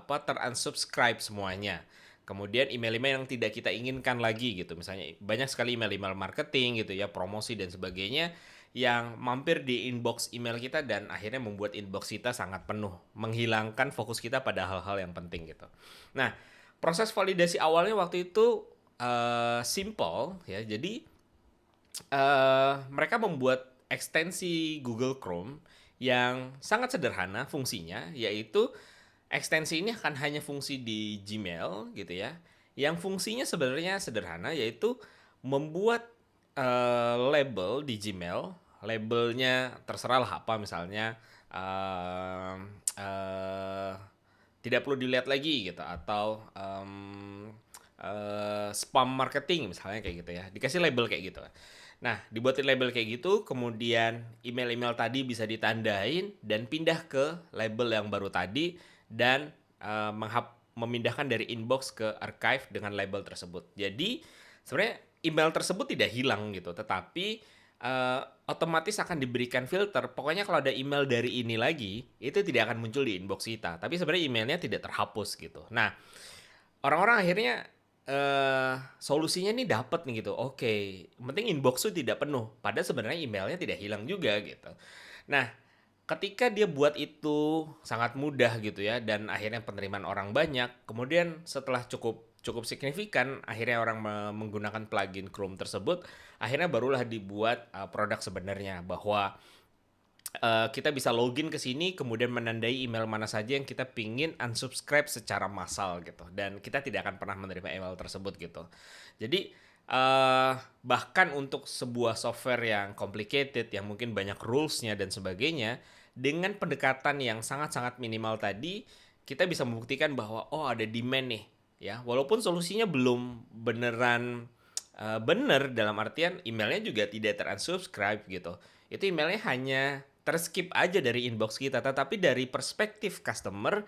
terunsubscribe semuanya. Kemudian email-email yang tidak kita inginkan lagi gitu. Misalnya banyak sekali email-email marketing gitu ya, promosi dan sebagainya yang mampir di inbox email kita dan akhirnya membuat inbox kita sangat penuh, menghilangkan fokus kita pada hal-hal yang penting gitu. Nah, proses validasi awalnya waktu itu simple ya. Jadi mereka membuat ekstensi Google Chrome yang sangat sederhana fungsinya, yaitu ekstensi ini akan hanya fungsi di Gmail gitu ya. Yang fungsinya sebenarnya sederhana, yaitu membuat label di Gmail. Labelnya terserah lah apa, misalnya eh, eh, tidak perlu dilihat lagi gitu, atau spam marketing misalnya kayak gitu ya. Dikasih label kayak gitu. Nah, dibuatin label kayak gitu, kemudian email-email tadi bisa ditandain dan pindah ke label yang baru tadi dan memindahkan dari inbox ke archive dengan label tersebut. Jadi sebenarnya email tersebut tidak hilang gitu, tetapi otomatis akan diberikan filter. Pokoknya kalau ada email dari ini lagi, itu tidak akan muncul di inbox kita. Tapi sebenarnya emailnya tidak terhapus gitu. Nah, orang-orang akhirnya solusinya nih dapat nih gitu. Oke, penting inbox tuh tidak penuh. Padahal sebenarnya emailnya tidak hilang juga gitu. Nah, ketika dia buat itu sangat mudah gitu ya, dan akhirnya penerimaan orang banyak, kemudian setelah cukup cukup signifikan, akhirnya orang menggunakan plugin Chrome tersebut, akhirnya barulah dibuat produk sebenarnya, bahwa kita bisa login ke sini kemudian menandai email mana saja yang kita pingin unsubscribe secara massal gitu, dan kita tidak akan pernah menerima email tersebut gitu. Jadi bahkan untuk sebuah software yang complicated, yang mungkin banyak rulesnya dan sebagainya, dengan pendekatan yang sangat-sangat minimal tadi, kita bisa membuktikan bahwa oh ada demand nih ya, walaupun solusinya belum beneran bener, dalam artian emailnya juga tidak terunsubscribe gitu. Itu emailnya hanya terskip aja dari inbox kita, tetapi dari perspektif customer,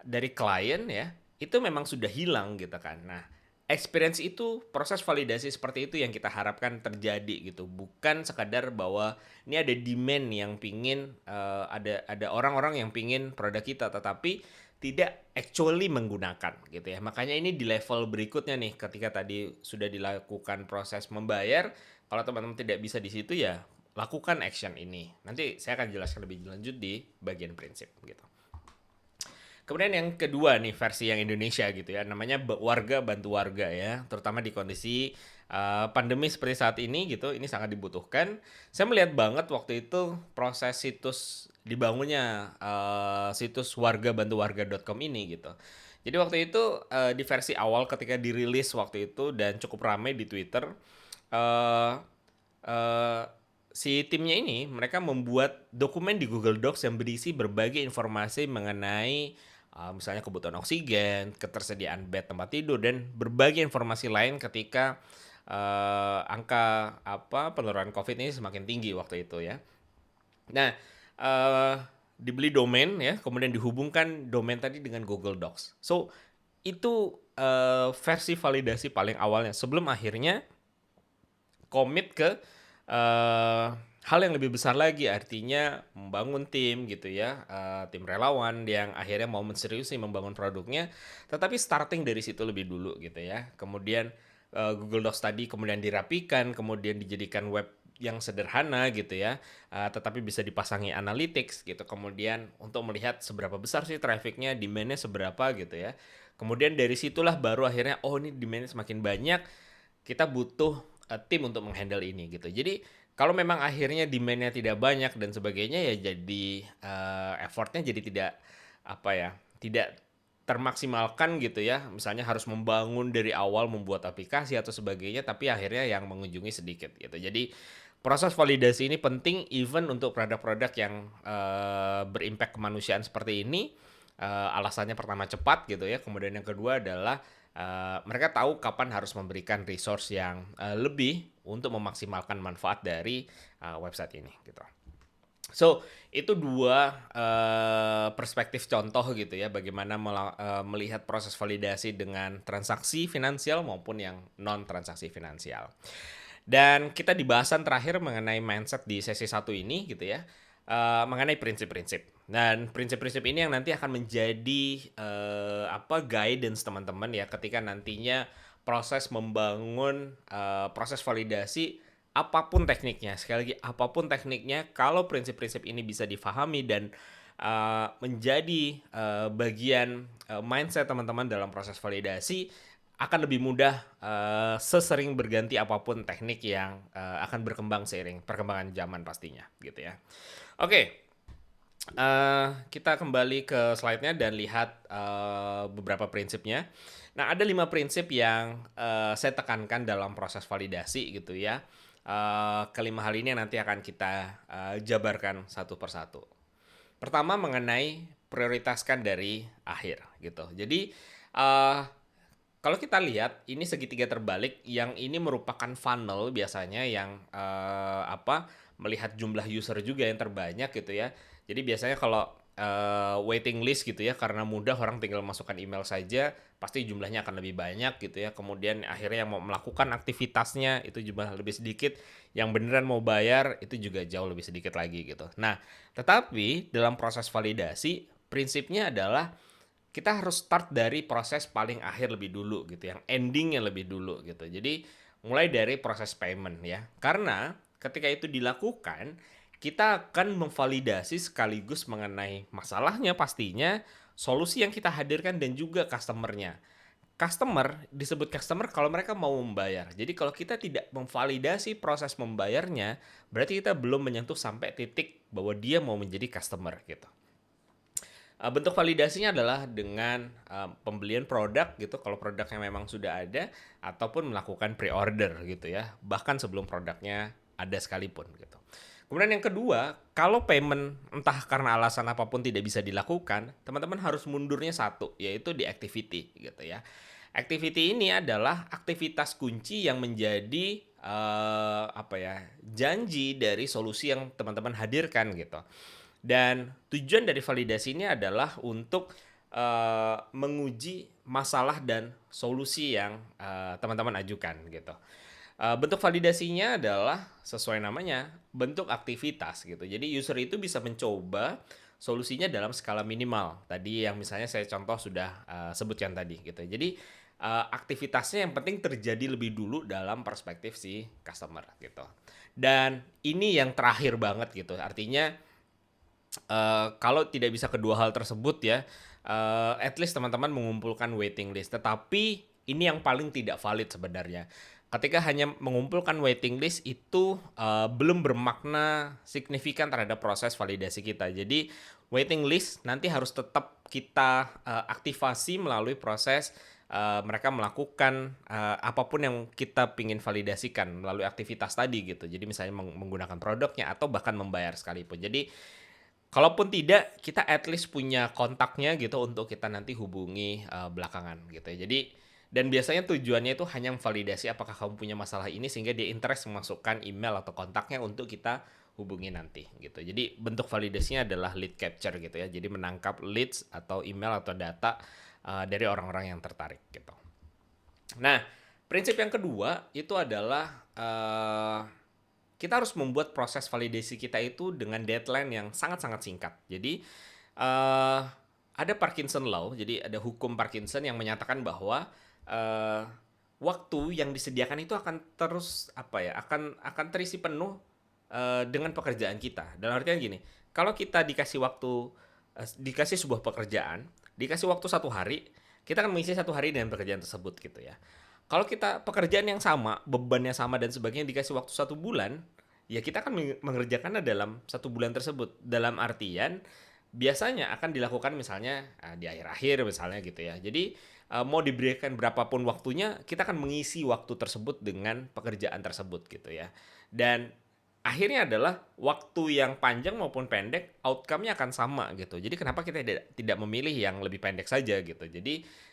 dari klien ya, itu memang sudah hilang gitu kan. Nah, experience itu, proses validasi seperti itu yang kita harapkan terjadi gitu. Bukan sekadar bahwa ini ada demand yang pingin, ada orang-orang yang pingin produk kita, tetapi tidak actually menggunakan gitu ya. Makanya ini di level berikutnya nih, ketika tadi sudah dilakukan proses membayar, kalau teman-teman tidak bisa di situ ya lakukan action ini. Nanti saya akan jelaskan lebih lanjut di bagian prinsip gitu. Kemudian yang kedua nih, versi yang Indonesia gitu ya, namanya warga bantu warga ya, terutama di kondisi pandemi seperti saat ini gitu, ini sangat dibutuhkan. Saya melihat banget waktu itu proses situs dibangunnya situs wargabantuwarga.com ini gitu. Jadi waktu itu di versi awal ketika dirilis waktu itu dan cukup ramai di Twitter, eh eh, si timnya ini mereka membuat dokumen di Google Docs yang berisi berbagai informasi mengenai misalnya kebutuhan oksigen, ketersediaan bed tempat tidur, dan berbagai informasi lain ketika angka penurunan COVID ini semakin tinggi waktu itu ya. Nah, dibeli domain ya, kemudian dihubungkan domain tadi dengan Google Docs. So, itu versi validasi paling awalnya sebelum akhirnya komit ke hal yang lebih besar lagi, artinya membangun tim gitu ya, tim relawan yang akhirnya mau menseriusi membangun produknya, tetapi starting dari situ lebih dulu gitu ya. Kemudian Google Docs tadi kemudian dirapikan, kemudian dijadikan web yang sederhana gitu ya, tetapi bisa dipasangi analytics gitu. Kemudian untuk melihat seberapa besar sih trafficnya, demand-nya seberapa gitu ya. Kemudian dari situlah baru akhirnya oh ini demand-nya semakin banyak, kita butuh tim untuk menghandle ini gitu. Jadi kalau memang akhirnya demand-nya tidak banyak dan sebagainya ya jadi effort-nya jadi tidak apa ya, tidak termaksimalkan gitu ya. Misalnya harus membangun dari awal membuat aplikasi atau sebagainya tapi akhirnya yang mengunjungi sedikit gitu. Jadi proses validasi ini penting even untuk produk-produk yang berimpact kemanusiaan seperti ini. Alasannya pertama cepat gitu ya. Kemudian yang kedua adalah mereka tahu kapan harus memberikan resource yang lebih untuk memaksimalkan manfaat dari website ini gitu. So, itu dua perspektif contoh gitu ya bagaimana melihat proses validasi dengan transaksi finansial maupun yang non transaksi finansial. Dan kita di bahasan terakhir mengenai mindset di sesi 1 ini gitu ya. Mengenai prinsip-prinsip. Dan prinsip-prinsip ini yang nanti akan menjadi guidance teman-teman ya ketika nantinya proses membangun proses validasi apapun tekniknya. Sekali lagi apapun tekniknya, kalau prinsip-prinsip ini bisa difahami dan menjadi bagian mindset teman-teman dalam proses validasi, akan lebih mudah sesering berganti apapun teknik yang akan berkembang seiring perkembangan zaman pastinya gitu ya. Oke, kita kembali ke slide-nya dan lihat beberapa prinsipnya. Nah, ada 5 prinsip yang saya tekankan dalam proses validasi gitu ya. Kelima hal ini nanti akan kita jabarkan satu persatu. Pertama mengenai prioritaskan dari akhir gitu. Jadi kalau kita lihat ini segitiga terbalik, yang ini merupakan funnel biasanya yang melihat jumlah user juga yang terbanyak gitu ya. Jadi biasanya kalau waiting list gitu ya, karena mudah orang tinggal masukkan email saja, pasti jumlahnya akan lebih banyak gitu ya. Kemudian akhirnya yang mau melakukan aktivitasnya itu jumlah lebih sedikit, yang beneran mau bayar itu juga jauh lebih sedikit lagi gitu. Nah, tetapi dalam proses validasi prinsipnya adalah kita harus start dari proses paling akhir lebih dulu gitu, yang endingnya lebih dulu gitu. Jadi mulai dari proses payment ya, karena ketika itu dilakukan kita akan memvalidasi sekaligus mengenai masalahnya pastinya, solusi yang kita hadirkan dan juga customernya. Customer disebut customer kalau mereka mau membayar. Jadi kalau kita tidak memvalidasi proses membayarnya, berarti kita belum menyentuh sampai titik bahwa dia mau menjadi customer gitu. Bentuk validasinya adalah dengan pembelian produk gitu, kalau produknya memang sudah ada, ataupun melakukan pre-order gitu ya, bahkan sebelum produknya ada sekalipun gitu. Kemudian yang kedua, kalau payment entah karena alasan apapun tidak bisa dilakukan, teman-teman harus mundurnya satu, yaitu di activity gitu ya. Activity ini adalah aktivitas kunci yang menjadi janji dari solusi yang teman-teman hadirkan gitu. Dan tujuan dari validasi ini adalah untuk menguji masalah dan solusi yang teman-teman ajukan gitu. Bentuk validasinya adalah sesuai namanya, bentuk aktivitas gitu. Jadi user itu bisa mencoba solusinya dalam skala minimal. Tadi yang misalnya saya contoh sudah sebutkan tadi gitu. Jadi aktivitasnya yang penting terjadi lebih dulu dalam perspektif si customer gitu. Dan ini yang terakhir banget gitu. Artinya kalau tidak bisa kedua hal tersebut ya, at least teman-teman mengumpulkan waiting list. Tetapi ini yang paling tidak valid sebenarnya. Ketika hanya mengumpulkan waiting list itu belum bermakna signifikan terhadap proses validasi kita. Jadi waiting list nanti harus tetap kita aktivasi melalui proses mereka melakukan apapun yang kita pingin validasikan melalui aktivitas tadi gitu. Jadi misalnya menggunakan produknya atau bahkan membayar sekalipun. Jadi kalaupun tidak, kita at least punya kontaknya gitu untuk kita nanti hubungi belakangan gitu ya. Jadi dan biasanya tujuannya itu hanya memvalidasi apakah kamu punya masalah ini sehingga dia interest memasukkan email atau kontaknya untuk kita hubungi nanti gitu. Jadi bentuk validasinya adalah lead capture gitu ya. Jadi menangkap leads atau email atau data dari orang-orang yang tertarik gitu. Nah, prinsip yang kedua itu adalah kita harus membuat proses validasi kita itu dengan deadline yang sangat-sangat singkat. Jadi ada Parkinson Law, jadi ada hukum Parkinson yang menyatakan bahwa waktu yang disediakan itu akan terus akan terisi penuh dengan pekerjaan kita. Dalam artian gini, kalau kita dikasih waktu, dikasih sebuah pekerjaan, dikasih waktu 1 hari, kita akan mengisi 1 hari dengan pekerjaan tersebut gitu ya. Kalau kita pekerjaan yang sama, bebannya sama dan sebagainya dikasih waktu 1 bulan, ya kita akan mengerjakannya dalam 1 bulan tersebut. Dalam artian biasanya akan dilakukan misalnya di akhir-akhir misalnya gitu ya. Jadi mau diberikan berapapun waktunya, kita akan mengisi waktu tersebut dengan pekerjaan tersebut gitu ya. Dan akhirnya adalah waktu yang panjang maupun pendek, outcome-nya akan sama gitu. Jadi kenapa kita tidak memilih yang lebih pendek saja gitu. Jadi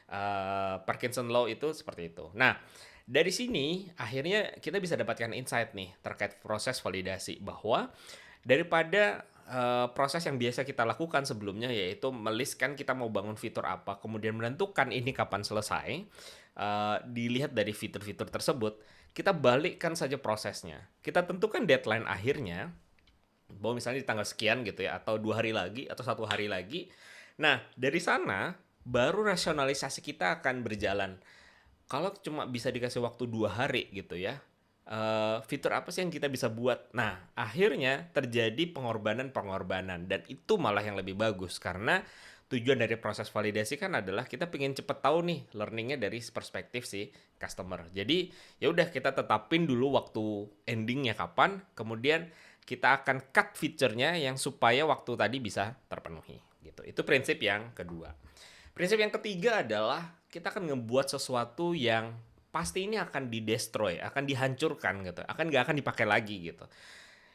Parkinson Law itu seperti itu. Nah, dari sini akhirnya kita bisa dapatkan insight nih terkait proses validasi bahwa daripada proses yang biasa kita lakukan sebelumnya, yaitu melistkan kita mau bangun fitur apa, kemudian menentukan ini kapan selesai, dilihat dari fitur-fitur tersebut, kita balikkan saja prosesnya. Kita tentukan deadline akhirnya, bahwa misalnya di tanggal sekian gitu ya, atau 2 hari lagi, atau 1 hari lagi. Nah, dari sana baru rasionalisasi kita akan berjalan. Kalau cuma bisa dikasih waktu 2 hari gitu ya, fitur apa sih yang kita bisa buat? Nah, akhirnya terjadi pengorbanan-pengorbanan, dan itu malah yang lebih bagus, karena tujuan dari proses validasi kan adalah kita pengen cepet tahu nih learningnya dari perspektif si customer. Jadi ya udah, kita tetapin dulu waktu endingnya kapan, kemudian kita akan cut fiturnya yang supaya waktu tadi bisa terpenuhi gitu. Itu prinsip yang kedua. Prinsip yang ketiga adalah kita akan ngebuat sesuatu yang pasti ini akan di-destroy, akan dihancurkan gitu, nggak akan dipakai lagi gitu.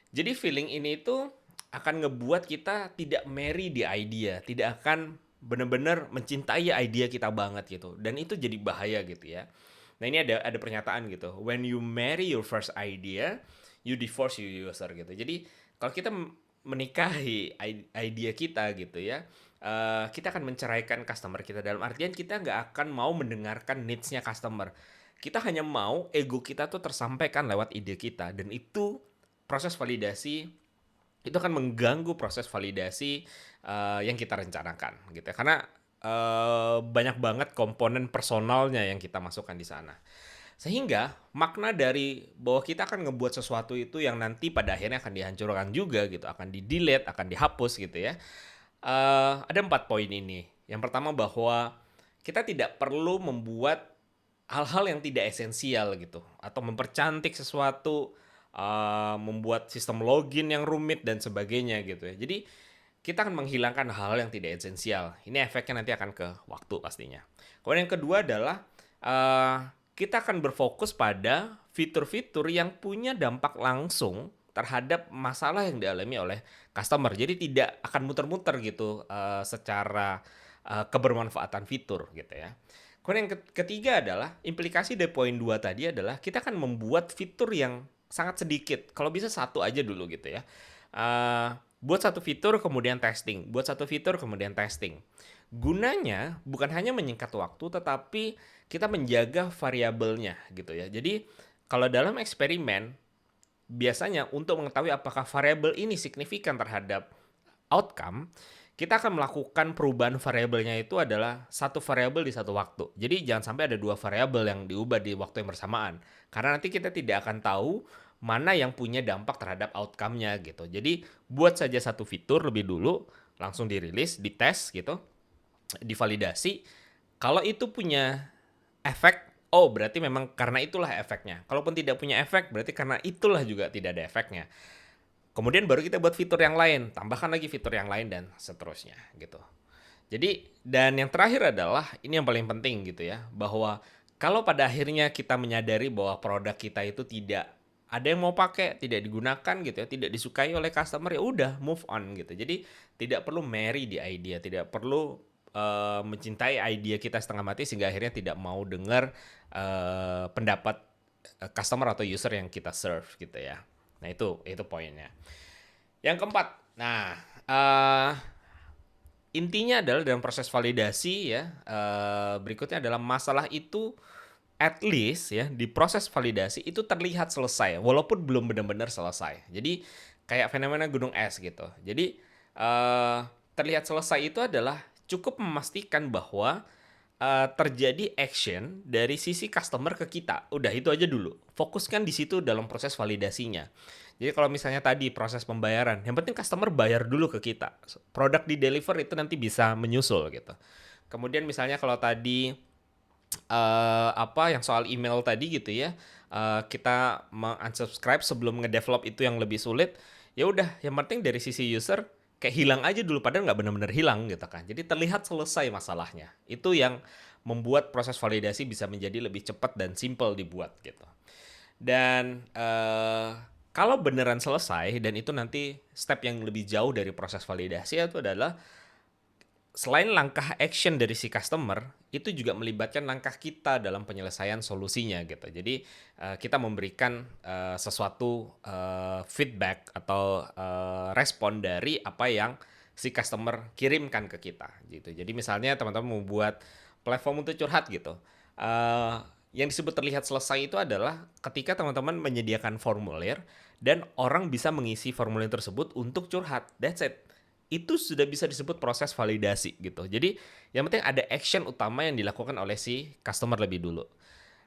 Jadi feeling ini itu akan ngebuat kita tidak marry di idea, tidak akan benar-benar mencintai idea kita banget gitu. Dan itu jadi bahaya gitu ya. Nah, ini ada pernyataan gitu. When you marry your first idea, you divorce your user gitu. Jadi kalau kita menikahi idea kita gitu ya, kita akan menceraikan customer kita. Dalam artian kita nggak akan mau mendengarkan needs-nya customer. Kita hanya mau ego kita tuh tersampaikan lewat ide kita. Dan itu proses validasi itu akan mengganggu proses validasi yang kita rencanakan gitu ya. Karena banyak banget komponen personalnya yang kita masukkan di sana. Sehingga makna dari bahwa kita akan ngebuat sesuatu itu yang nanti pada akhirnya akan dihancurkan juga gitu, akan di-delete, akan dihapus gitu ya. Ada 4 poin ini. Yang pertama bahwa kita tidak perlu membuat hal-hal yang tidak esensial gitu, atau mempercantik sesuatu, membuat sistem login yang rumit dan sebagainya gitu ya. Jadi kita akan menghilangkan hal-hal yang tidak esensial. Ini efeknya nanti akan ke waktu pastinya. Kemudian yang kedua adalah kita akan berfokus pada fitur-fitur yang punya dampak langsung terhadap masalah yang dialami oleh customer. Jadi tidak akan muter-muter gitu secara kebermanfaatan fitur gitu ya. Kemudian yang ketiga adalah implikasi dari poin 2 tadi adalah kita akan membuat fitur yang sangat sedikit. Kalau bisa satu aja dulu gitu ya. Buat satu fitur kemudian testing. Buat satu fitur kemudian testing. Gunanya bukan hanya menyingkat waktu, tetapi kita menjaga variabelnya gitu ya. Jadi kalau dalam eksperimen, biasanya untuk mengetahui apakah variabel ini signifikan terhadap outcome, kita akan melakukan perubahan variabelnya itu adalah satu variabel di satu waktu. Jadi jangan sampai ada 2 variabel yang diubah di waktu yang bersamaan. Karena nanti kita tidak akan tahu mana yang punya dampak terhadap outcome-nya gitu. Jadi buat saja satu fitur lebih dulu, langsung dirilis, dites gitu, divalidasi. Kalau itu punya efek, oh berarti memang karena itulah efeknya. Kalaupun tidak punya efek, berarti karena itulah juga tidak ada efeknya. Kemudian baru kita buat fitur yang lain, tambahkan lagi fitur yang lain dan seterusnya gitu. Jadi, dan yang terakhir adalah ini yang paling penting gitu ya, bahwa kalau pada akhirnya kita menyadari bahwa produk kita itu tidak ada yang mau pakai, tidak digunakan gitu ya, tidak disukai oleh customer, ya udah move on gitu. Jadi tidak perlu marry di idea, tidak perlu mencintai idea kita setengah mati sehingga akhirnya tidak mau dengar pendapat customer atau user yang kita serve gitu ya. Nah itu poinnya. Yang keempat, nah intinya adalah dalam proses validasi ya, berikutnya adalah masalah itu at least ya di proses validasi itu terlihat selesai walaupun belum benar-benar selesai. Jadi kayak fenomena gunung es gitu. Jadi terlihat selesai itu adalah cukup memastikan bahwa terjadi action dari sisi customer ke kita. Udah itu aja dulu. Fokuskan di situ dalam proses validasinya. Jadi kalau misalnya tadi proses pembayaran, yang penting customer bayar dulu ke kita. Produk di deliver itu nanti bisa menyusul gitu. Kemudian misalnya kalau tadi yang soal email tadi gitu ya, kita unsubscribe sebelum ngedevelop itu yang lebih sulit, ya udah yang penting dari sisi user kayak hilang aja dulu padahal nggak benar-benar hilang gitu kan. Jadi terlihat selesai masalahnya. Itu yang membuat proses validasi bisa menjadi lebih cepat dan simple dibuat gitu. Dan kalau beneran selesai dan itu nanti step yang lebih jauh dari proses validasi itu adalah selain langkah action dari si customer, itu juga melibatkan langkah kita dalam penyelesaian solusinya gitu. Jadi kita memberikan sesuatu feedback atau respon dari apa yang si customer kirimkan ke kita gitu. Jadi misalnya teman-teman mau buat platform untuk curhat gitu. Eh, yang disebut terlihat selesai itu adalah ketika teman-teman menyediakan formulir dan orang bisa mengisi formulir tersebut untuk curhat. That's it, itu sudah bisa disebut proses validasi gitu. Jadi yang penting ada action utama yang dilakukan oleh si customer lebih dulu.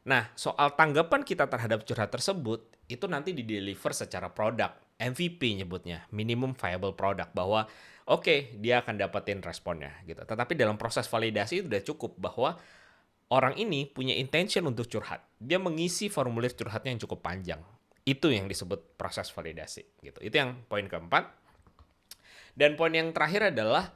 Nah, soal tanggapan kita terhadap curhat tersebut, itu nanti di-deliver secara produk, MVP nyebutnya, minimum viable product, bahwa oke, dia akan dapetin responnya gitu. Tetapi dalam proses validasi itu udah cukup bahwa orang ini punya intention untuk curhat. Dia mengisi formulir curhatnya yang cukup panjang. Itu yang disebut proses validasi gitu. Itu yang poin keempat. Dan poin yang terakhir adalah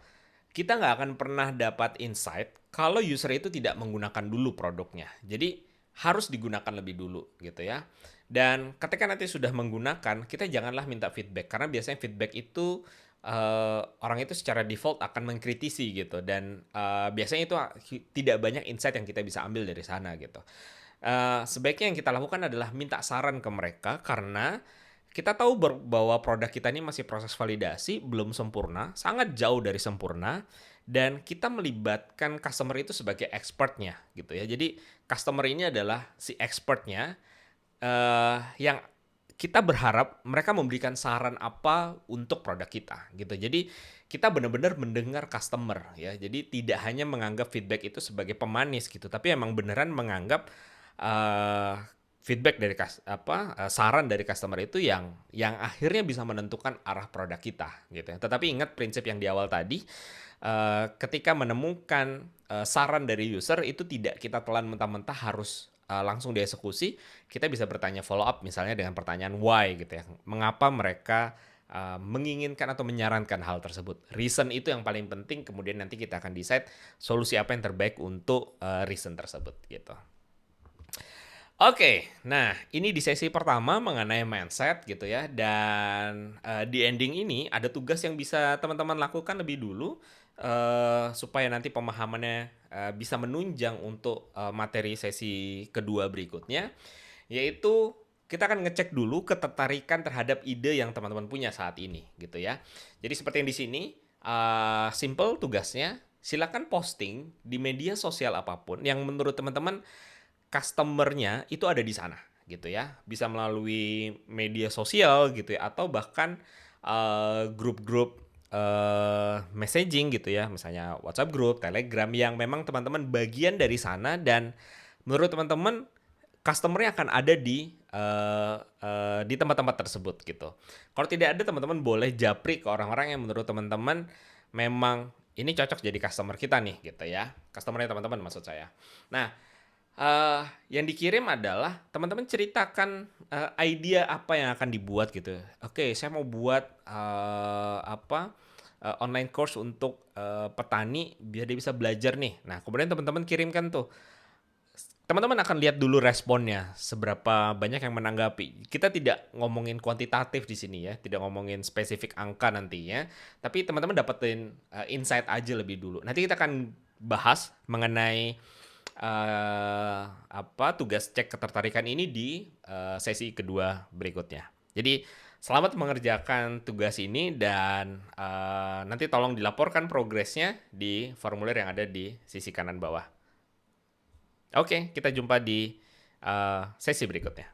kita nggak akan pernah dapat insight kalau user itu tidak menggunakan dulu produknya. Jadi harus digunakan lebih dulu gitu ya. Dan ketika nanti sudah menggunakan, kita janganlah minta feedback karena biasanya feedback itu orang itu secara default akan mengkritisi gitu dan biasanya itu tidak banyak insight yang kita bisa ambil dari sana gitu. Sebaiknya yang kita lakukan adalah minta saran ke mereka karena kita tahu bahwa produk kita ini masih proses validasi, belum sempurna, sangat jauh dari sempurna, dan kita melibatkan customer itu sebagai expertnya gitu ya. Jadi customer ini adalah si expertnya yang kita berharap mereka memberikan saran apa untuk produk kita gitu. Jadi kita benar-benar mendengar customer ya. Jadi tidak hanya menganggap feedback itu sebagai pemanis gitu, tapi emang beneran menganggap eh, feedback dari saran dari customer itu yang akhirnya bisa menentukan arah produk kita gitu ya. Tetapi ingat prinsip yang di awal tadi, ketika menemukan saran dari user itu tidak kita telan mentah-mentah harus langsung dieksekusi. Kita bisa bertanya follow up misalnya dengan pertanyaan why gitu ya. Mengapa mereka menginginkan atau menyarankan hal tersebut. Reason itu yang paling penting, kemudian nanti kita akan decide solusi apa yang terbaik untuk reason tersebut gitu. Oke, nah ini di sesi pertama mengenai mindset gitu ya, dan di ending ini ada tugas yang bisa teman-teman lakukan lebih dulu supaya nanti pemahamannya bisa menunjang untuk materi sesi kedua berikutnya, yaitu kita akan ngecek dulu ketertarikan terhadap ide yang teman-teman punya saat ini gitu ya. Jadi seperti yang di sini, simple tugasnya, silakan posting di media sosial apapun yang menurut teman-teman customer-nya itu ada di sana gitu ya. Bisa melalui media sosial gitu ya atau bahkan grup-grup messaging gitu ya, misalnya WhatsApp group, Telegram yang memang teman-teman bagian dari sana dan menurut teman-teman customer-nya akan ada di tempat-tempat tersebut gitu. Kalau tidak ada, teman-teman boleh japri ke orang-orang yang menurut teman-teman memang ini cocok jadi customer kita nih gitu ya. Customer-nya teman-teman maksud saya. Nah, yang dikirim adalah teman-teman ceritakan idea apa yang akan dibuat gitu. Oke, saya mau buat online course untuk petani biar dia bisa belajar nih. Nah, kemudian teman-teman kirimkan tuh. Teman-teman akan lihat dulu responnya, seberapa banyak yang menanggapi. Kita tidak ngomongin kuantitatif di sini ya, tidak ngomongin spesifik angka nantinya, tapi teman-teman dapetin insight aja lebih dulu. Nanti kita akan bahas mengenai tugas cek ketertarikan ini di sesi kedua berikutnya. Jadi selamat mengerjakan tugas ini dan nanti tolong dilaporkan progresnya di formulir yang ada di sisi kanan bawah. Oke, kita jumpa di sesi berikutnya.